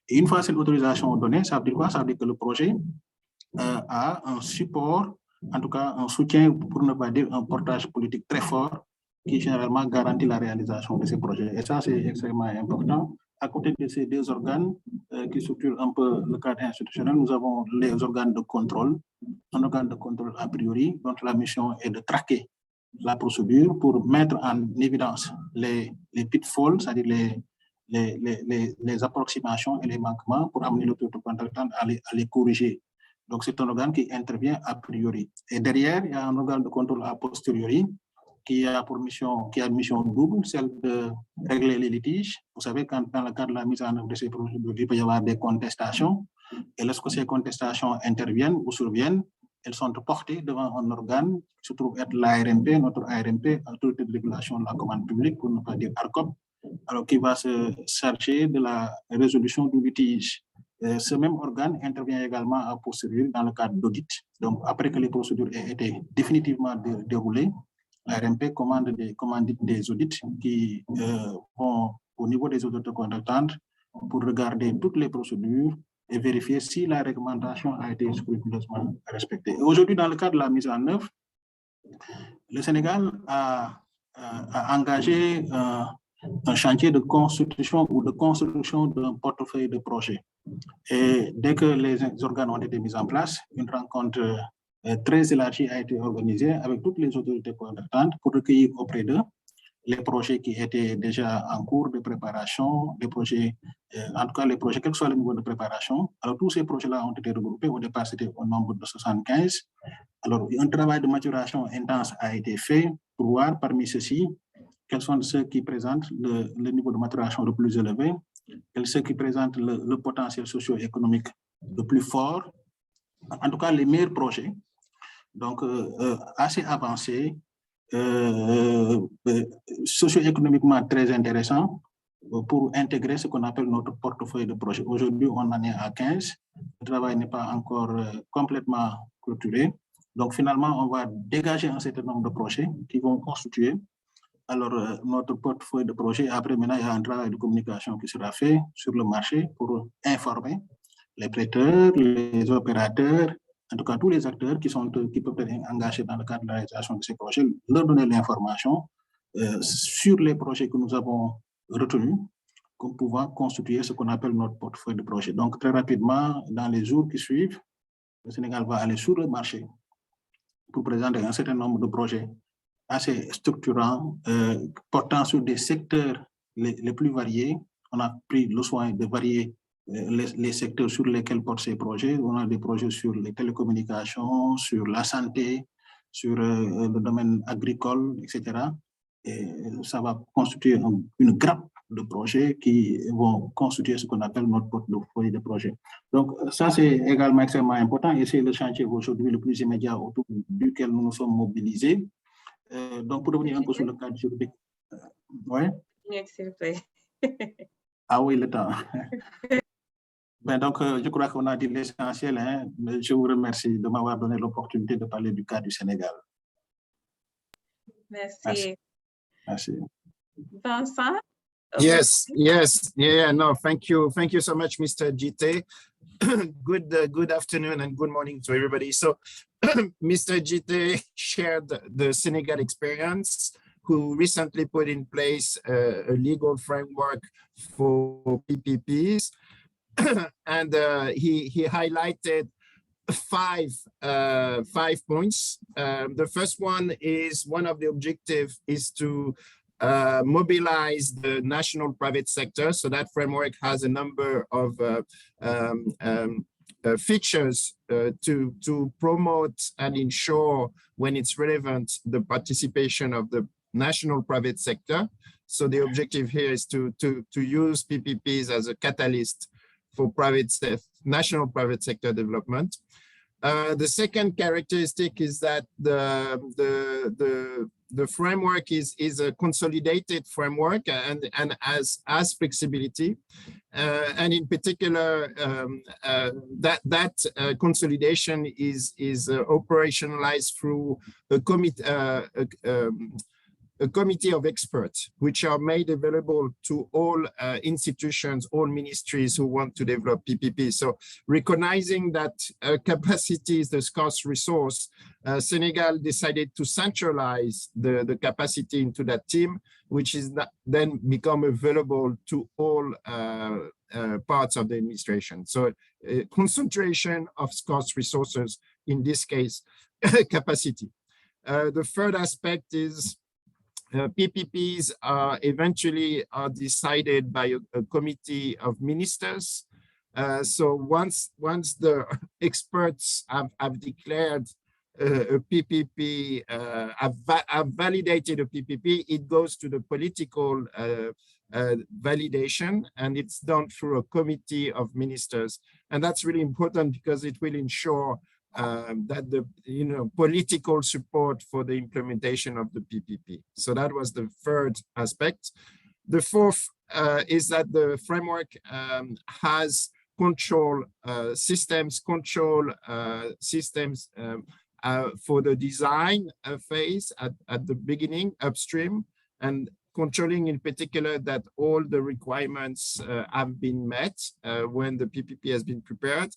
S10: Et une fois cette autorisation donnée, ça veut dire quoi? Ça veut dire que le projet a un support, en tout cas un soutien, pour ne pas dire un portage politique très fort, qui généralement garantit la réalisation de ces projets. Et ça, c'est extrêmement important. À côté de ces deux organes qui structurent un peu le cadre institutionnel, nous avons les organes de contrôle, un organe de contrôle a priori, dont la mission est de traquer la procédure pour mettre en évidence les pitfalls, c'est-à-dire les approximations et les manquements pour amener l'autorité contactante à les corriger. Donc, c'est un organe qui intervient a priori. Et derrière, il y a un organe de contrôle a posteriori qui a une mission double, celle de régler les litiges. Vous savez, quand dans le cadre de la mise en œuvre de ces procédures, il peut y avoir des contestations. Et lorsque ces contestations interviennent ou surviennent, elles sont portées devant un organe qui se trouve être l'ARMP, notre ARMP, Autorité de régulation de la commande publique, pour ne pas dire ARCOP, alors qui va se charger de la résolution du litige. Ce même organe intervient également à posteriori dans le cadre d'audit. Donc, après que les procédures aient été définitivement déroulées, l'ARMP commande des audits qui vont au niveau des autorités contactantes pour regarder toutes les procédures et vérifier si la réglementation a été scrupuleusement respectée. Aujourd'hui, dans le cadre de la mise en œuvre, le Sénégal a engagé un chantier de constitution ou de construction d'un portefeuille de projets. Et dès que les organes ont été mis en place, une rencontre très élargie a été organisée avec toutes les autorités contactantes pour recueillir auprès d'eux les projets qui étaient déjà en cours de préparation, les projets, en tout cas les projets, quel que soit le niveau de préparation. Alors tous ces projets-là ont été regroupés, au départ c'était au nombre de 75. Alors un travail de maturation intense a été fait pour voir parmi ceux-ci quels sont ceux qui présentent le niveau de maturation le plus élevé, quels sont ceux qui présentent le potentiel socio-économique le plus fort, en tout cas les meilleurs projets, donc assez avancés, socio-économiquement très intéressant pour intégrer ce qu'on appelle notre portefeuille de projets. Aujourd'hui, on en est à 15. Le travail n'est pas encore complètement clôturé. Donc, finalement, on va dégager un certain nombre de projets qui vont constituer alors notre portefeuille de projets. Après, maintenant, il y a un travail de communication qui sera fait sur le marché pour informer les prêteurs, les opérateurs, en tout cas tous les acteurs qui peuvent être engagés dans le cadre de la réalisation de ces projets, leur donner l'information sur les projets que nous avons retenus comme pouvant constituer ce qu'on appelle notre portefeuille de projets. Donc très rapidement, dans les jours qui suivent, le Sénégal va aller sur le marché pour présenter un certain nombre de projets assez structurants, portant sur des secteurs les plus variés. On a pris le soin de varier les secteurs sur lesquels portent ces projets. On a des projets sur les télécommunications, sur la santé, sur le domaine agricole, etc. Et ça va constituer une grappe de projets qui vont constituer ce qu'on appelle notre portefeuille de projets. Donc, ça, c'est également extrêmement important et c'est le chantier aujourd'hui le plus immédiat autour duquel nous nous sommes mobilisés. Donc, pour revenir un peu sur le cadre juridique. Oui.
S2: S'il vous plaît.
S10: Ah oui, le temps. Ben donc, je crois qu'on a dit l'essentiel. Hein. Je vous remercie de m'avoir donné l'opportunité de parler du cas du Sénégal.
S2: Merci.
S10: Merci.
S2: Vincent?
S11: Yes, yeah, no, thank you so much, Mr. Jite. Good afternoon and good morning to everybody. So, Mr. Jite shared the Senegal experience, who recently put in place a legal framework for PPPs, and he highlighted five points. The first one is one of the objectives is to mobilize the national private sector. So that framework has a number of features to promote and ensure, when it's relevant, the participation of the national private sector. So the objective here is to use PPPs as a catalyst for national private sector development. The second characteristic is that the framework is a consolidated framework and has flexibility, and in particular that consolidation is operationalized through a committee of experts, which are made available to all institutions, all ministries who want to develop PPP. So recognizing that capacity is the scarce resource, Senegal decided to centralize the capacity into that team, which is then become available to all parts of the administration. So concentration of scarce resources, in this case, capacity. The third aspect is PPPs eventually are decided by a committee of ministers. So once the experts have declared a PPP, have validated a PPP, it goes to the political validation, and it's done through a committee of ministers. And that's really important because it will ensure that the political support for the implementation of the PPP. So that was the third aspect. The fourth is that the framework has control systems for the design phase at the beginning, upstream, and controlling in particular that all the requirements have been met when the PPP has been prepared.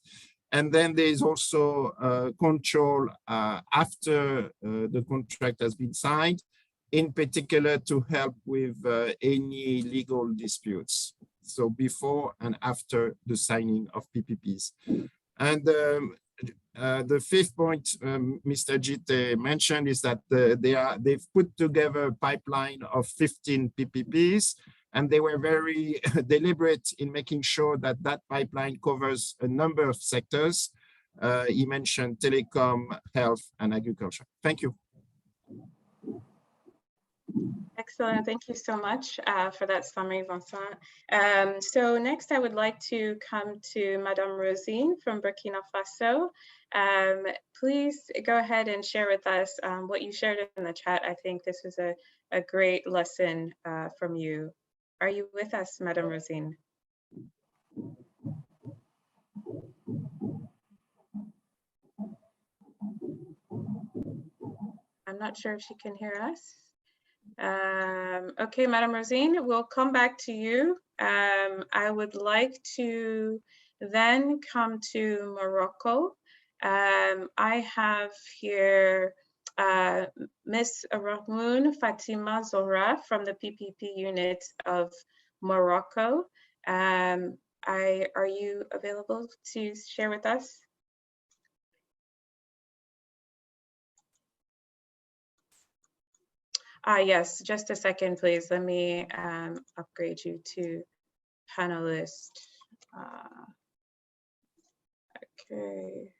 S11: And then there is also control after the contract has been signed, in particular to help with any legal disputes. So before and after the signing of PPPs. And the fifth point Mr. Jite mentioned is that they've put together a pipeline of 15 PPPs, and they were very deliberate in making sure that that pipeline covers a number of sectors. He mentioned telecom, health, and agriculture. Thank you.
S2: Excellent. Thank you so much for that summary, Vincent. So next, I would like to come to Madame Rosine from Burkina Faso. Please go ahead and share with us what you shared in the chat. I think this was a great lesson from you. Are you with us, Madame Rosine? I'm not sure if she can hear us. Okay, Madame Rosine, we'll come back to you. I would like to then come to Morocco. I have here Ms. Rahmoun Fatima Zora from the PPP unit of Morocco. Are you available to share with us? Yes, just a second, please. Let me upgrade you to panelist. Okay.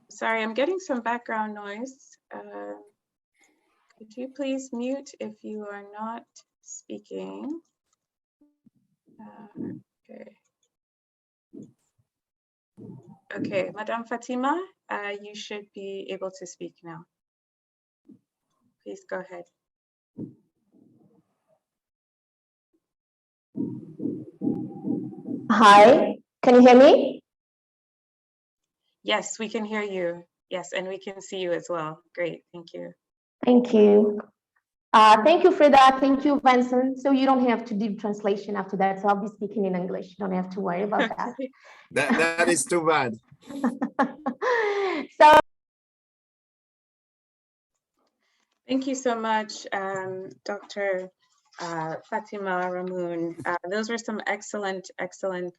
S2: Sorry, I'm getting some background noise. Could you please mute if you are not speaking? Okay. Okay, Madame Fatima, you should be able to speak now. Please go ahead.
S12: Hi, can you hear me?
S2: Yes, we can hear you. Yes, and we can see you as well. Great, thank you.
S12: Thank you. Thank you, Frida. Thank you, Vincent. So you don't have to do translation after that. So I'll be speaking in English. You don't have to worry about that.
S11: That is too bad.
S12: So
S2: thank you so much, Dr. Fatima Ramoun. Those were some excellent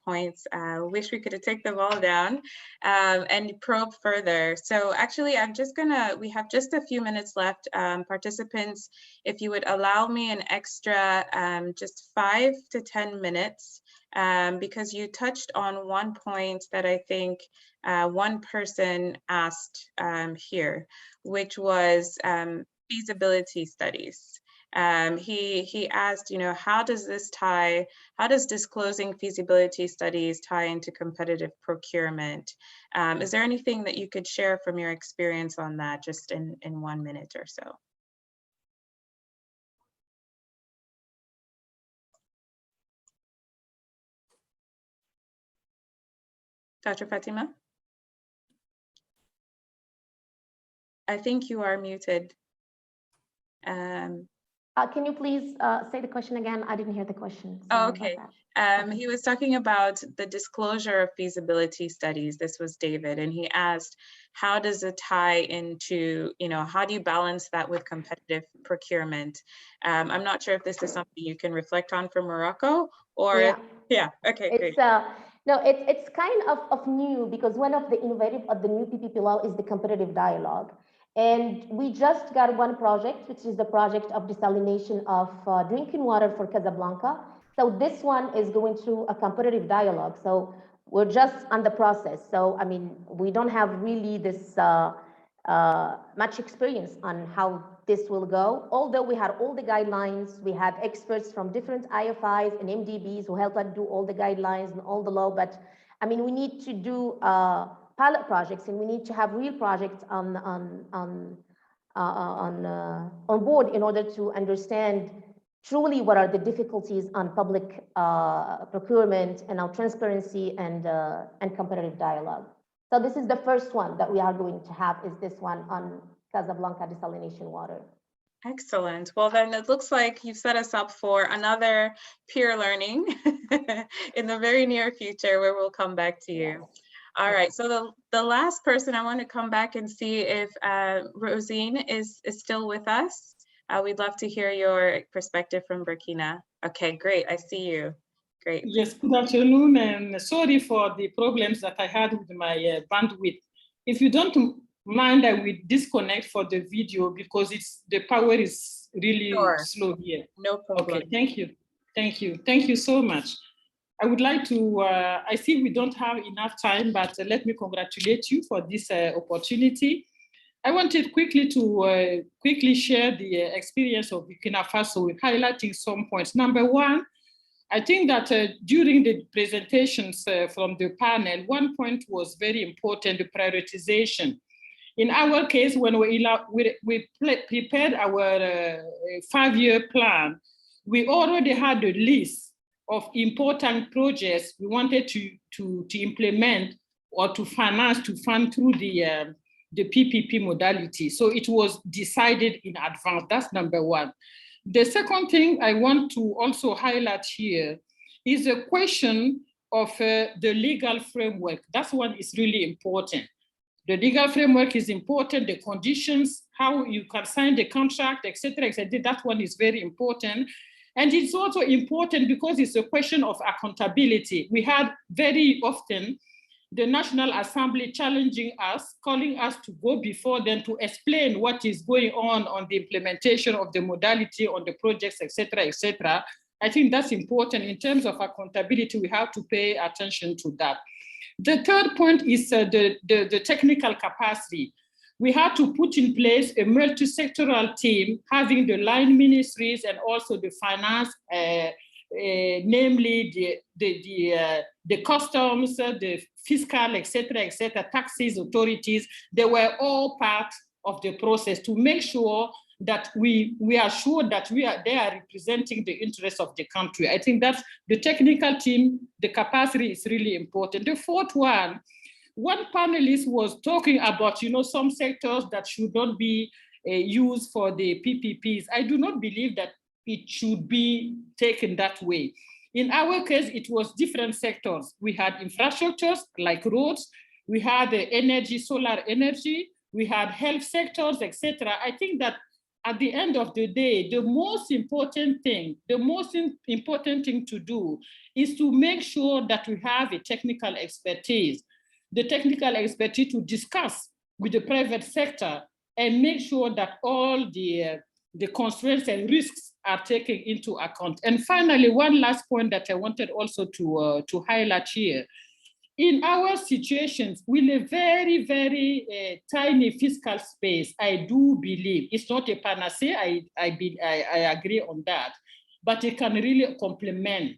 S2: points. Wish we could have taken them all down and probe further. So actually, we have just a few minutes left. Participants, if you would allow me an extra just 5 to 10 minutes, because you touched on one point that I think one person asked here, which was feasibility studies. He asked, how does disclosing feasibility studies tie into competitive procurement? Is there anything that you could share from your experience on that, just in 1 minute or so? Dr. Fatima? I think you are muted.
S12: can you please say the question again? I didn't hear the question.
S2: Oh, okay. He was talking about the disclosure of feasibility studies. This was David, and he asked, how does it tie into, how do you balance that with competitive procurement? I'm not sure if this is something you can reflect on for Morocco, or yeah, okay, great.
S12: No, it's kind of new, because one of the innovative of the new PPP law is the competitive dialogue. And we just got one project, which is the project of desalination of drinking water for Casablanca. So this one is going through a competitive dialogue. So we're just on the process. So, I mean, we don't have really this much experience on how this will go. Although we had all the guidelines, we had experts from different IFIs and MDBs who helped us do all the guidelines and all the law. But I mean, we need to do pilot projects, and we need to have real projects on board in order to understand truly what are the difficulties on public procurement and our transparency and competitive dialogue. So this is the first one that we are going to have, is this one on Casablanca desalination water.
S2: Excellent. Well, then it looks like you've set us up for another peer learning in the very near future, where we'll come back to you. All right, so the last person, I want to come back and see if Rosine is still with us. We'd love to hear your perspective from Burkina. Okay, great, I see you. Great.
S13: Yes, good afternoon, and sorry for the problems that I had with my bandwidth. If you don't mind, I will disconnect for the video, because the power is really slow here.
S2: No problem.
S13: Okay, thank you. Thank you so much. I would like to, I see we don't have enough time, but let me congratulate you for this opportunity. I wanted quickly to share the experience of Burkina Faso with highlighting some points. Number one, I think that during the presentations from the panel, one point was very important, the prioritization. In our case, when we prepared our 5-year plan, we already had a list of important projects we wanted to implement or to fund through the PPP modality. So it was decided in advance. That's number one. The second thing I want to also highlight here is the question of the legal framework. That one is really important. The legal framework is important, the conditions, how you can sign the contract, et cetera, et cetera. That one is very important. And it's also important because it's a question of accountability. We had very often the National Assembly challenging us, calling us to go before them to explain what is going on the implementation of the modality on the projects, et cetera, I think that's important. In terms of accountability, we have to pay attention to that. The third point is the technical capacity. We have to put in place a multi-sectoral team, having the line ministries and also the finance, namely the customs, the fiscal, et cetera, taxes, authorities. They were all part of the process to make sure that we are sure that they are representing the interests of the country. I think that's the technical team, the capacity is really important. The fourth one panelist was talking about, some sectors that should not be used for the PPPs. I do not believe that it should be taken that way. In our case, it was different sectors. We had infrastructures like roads, we had the energy, solar energy, we had health sectors, etc. I think that at the end of the day, the most important thing to do is to make sure that we have a technical expertise, to discuss with the private sector and make sure that all the constraints and risks are taken into account. And finally, one last point that I wanted also to highlight here. In our situations, with a very, very tiny fiscal space, I do believe it's not a panacea, I agree on that, but it can really complement,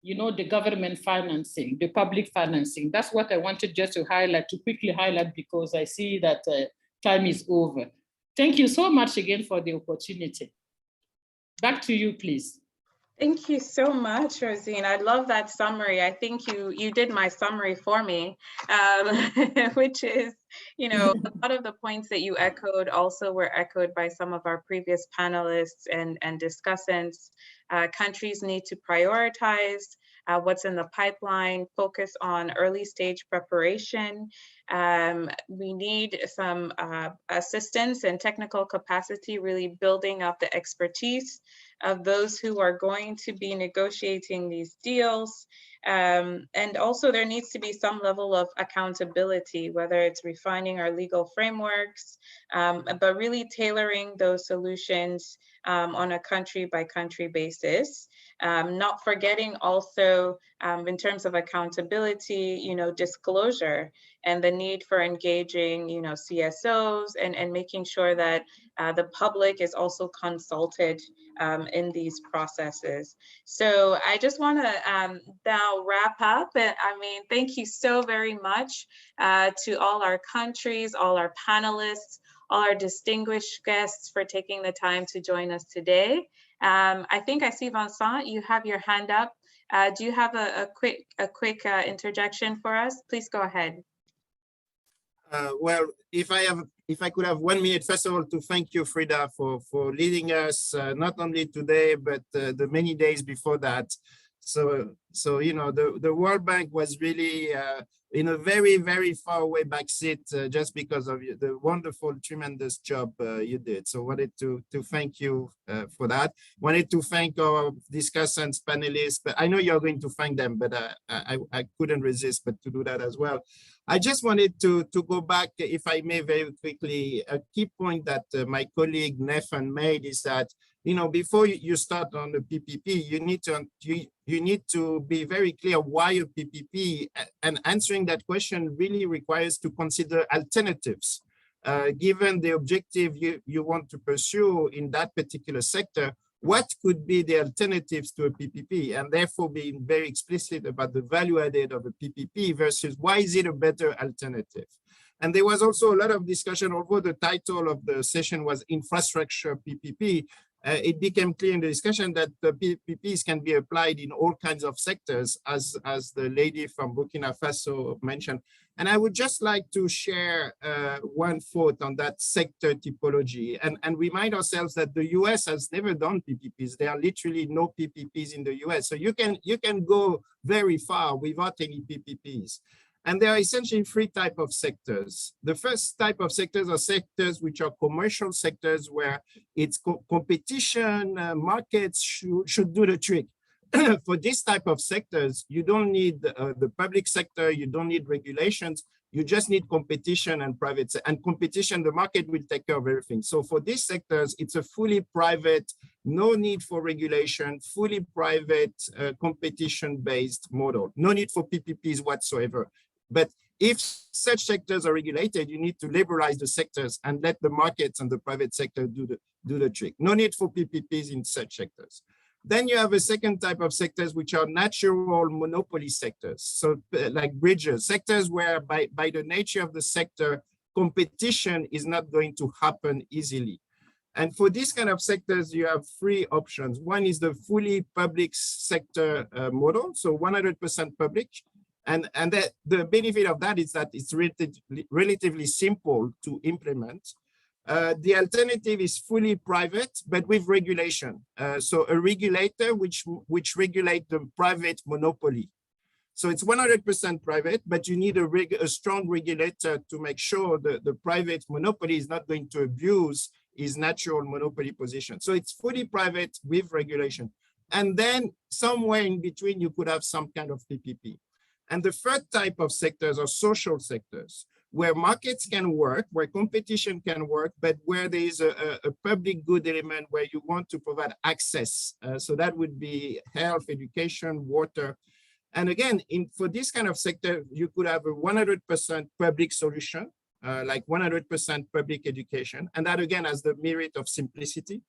S13: the government financing, the public financing. That's what I wanted just to quickly highlight, because I see that time is over. Thank you so much again for the opportunity. Back to you, please.
S2: Thank you so much, Rosine. I love that summary. I think you did my summary for me, which is, a lot of the points that you echoed also were echoed by some of our previous panelists and discussants. Countries need to prioritize what's in the pipeline, focus on early stage preparation. We need some assistance and technical capacity, really building up the expertise of those who are going to be negotiating these deals. And also there needs to be some level of accountability, whether it's refining our legal frameworks, but really tailoring those solutions on a country by country basis. Not forgetting also in terms of accountability, disclosure and the need for engaging, CSOs and making sure that the public is also consulted in these processes. So I just want to now wrap up. Thank you so very much to all our countries, all our panelists, all our distinguished guests for taking the time to join us today. I think I see Vincent, you have your hand up. Do you have a quick interjection for us? Please go ahead.
S11: Well, if I could have 1 minute, first of all, to thank you, Frida, for leading us, not only today, but the many days before that. So the World Bank was really in a very, very far away back seat just because of the wonderful, tremendous job you did. So wanted to thank you for that. Wanted to thank our discussants, panelists, but I know you're going to thank them, but I couldn't resist but to do that as well. I just wanted to go back, if I may, very quickly. A key point that my colleague Nathan made is that, before you start on the PPP, you need to be very clear why a PPP, and answering that question really requires to consider alternatives. Given the objective you want to pursue in that particular sector, what could be the alternatives to a PPP, and therefore being very explicit about the value added of a PPP versus why is it a better alternative. And there was also a lot of discussion, although the title of the session was Infrastructure PPP, it became clear in the discussion that the PPPs can be applied in all kinds of sectors, as the lady from Burkina Faso mentioned. And I would just like to share one thought on that sector typology and remind ourselves that the US has never done PPPs. There are literally no PPPs in the US. So you can go very far without any PPPs. And there are essentially three types of sectors. The first type of sectors are sectors which are commercial sectors where it's competition, markets should do the trick. for this type of sectors, you don't need the public sector, you don't need regulations, you just need competition and private, and competition, the market will take care of everything. So for these sectors, it's a fully private, no need for regulation, fully private, competition-based model. No need for PPPs whatsoever. But if such sectors are regulated, you need to liberalize the sectors and let the markets and the private sector do the trick. No need for PPPs in such sectors. Then you have a second type of sectors, which are natural monopoly sectors. So like bridges, sectors where by the nature of the sector, competition is not going to happen easily. And for these kind of sectors, you have three options. One is the fully public sector model, so 100% public. And the benefit of that is that it's relatively simple to implement. The alternative is fully private, but with regulation. So a regulator which regulate the private monopoly. So it's 100% private, but you need a strong regulator to make sure that the private monopoly is not going to abuse his natural monopoly position. So it's fully private with regulation. And then somewhere in between, you could have some kind of PPP. And the third type of sectors are social sectors, where markets can work, where competition can work, but where there is a public good element where you want to provide access. So that would be health, education, water. And again, for this kind of sector, you could have a 100% public solution, like 100% public education. And that again has the merit of simplicity.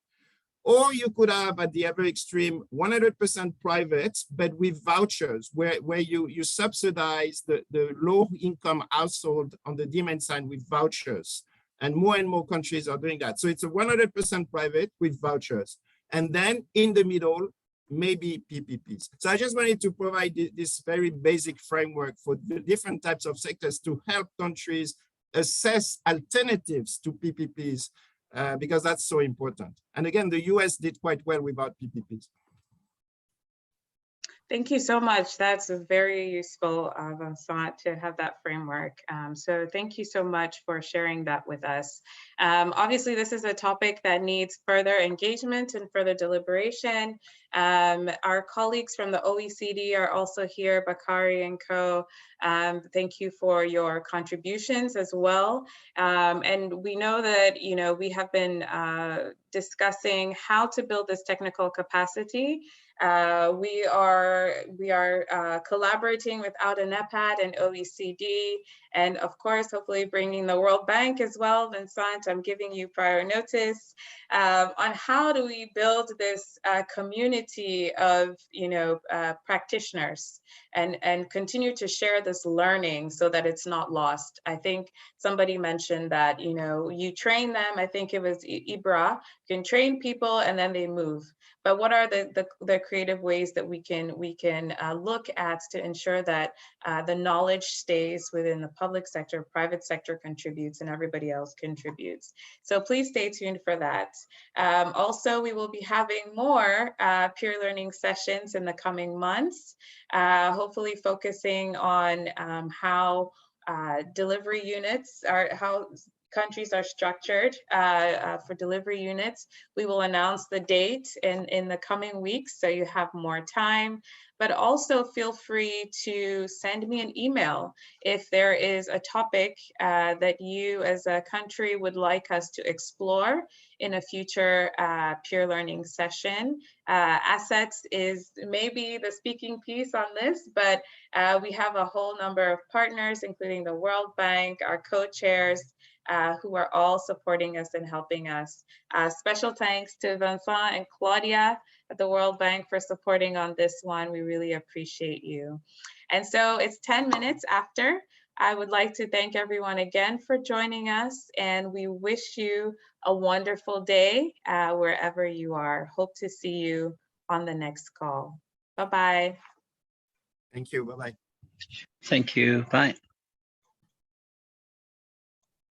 S11: Or you could have at the other extreme, 100% private, but with vouchers, where you subsidize the low income household on the demand side with vouchers. And more countries are doing that. So it's a 100% private with vouchers. And then in the middle, maybe PPPs. So I just wanted to provide this very basic framework for the different types of sectors to help countries assess alternatives to PPPs. Because that's so important. And again, the US did quite well without PPPs.
S2: Thank you so much. That's very useful, Vincent, to have that framework. So thank you so much for sharing that with us. Obviously, this is a topic that needs further engagement and further deliberation. Our colleagues from the OECD are also here, Bakari and co. Thank you for your contributions as well. And we know that, we have been discussing how to build this technical capacity. We are collaborating with AUDA-NEPAD and OECD, and of course, hopefully bringing the World Bank as well. Vincent, I'm giving you prior notice on how do we build this community of, practitioners and continue to share this learning so that it's not lost. I think somebody mentioned that, you train them, I think it was Ibra, you can train people and then they move. But what are the creative ways that we can look at to ensure that the knowledge stays within the public sector, private sector contributes, and everybody else contributes. So please stay tuned for that. Also, we will be having more peer learning sessions in the coming months, hopefully focusing on how delivery units how countries are structured for delivery units. We will announce the date in the coming weeks, so you have more time. But also feel free to send me an email if there is a topic that you as a country would like us to explore in a future peer learning session. ACET is maybe the speaking piece on this, but we have a whole number of partners, including the World Bank, our co-chairs, who are all supporting us and helping us. Special thanks to Vincent and Claudia at the World Bank for supporting on this one. We really appreciate you. And so it's 10 minutes after. I would like to thank everyone again for joining us, and we wish you a wonderful day wherever you are. Hope to see you on the next call. Bye-bye.
S11: Thank you. Bye-bye.
S14: Thank you. Bye.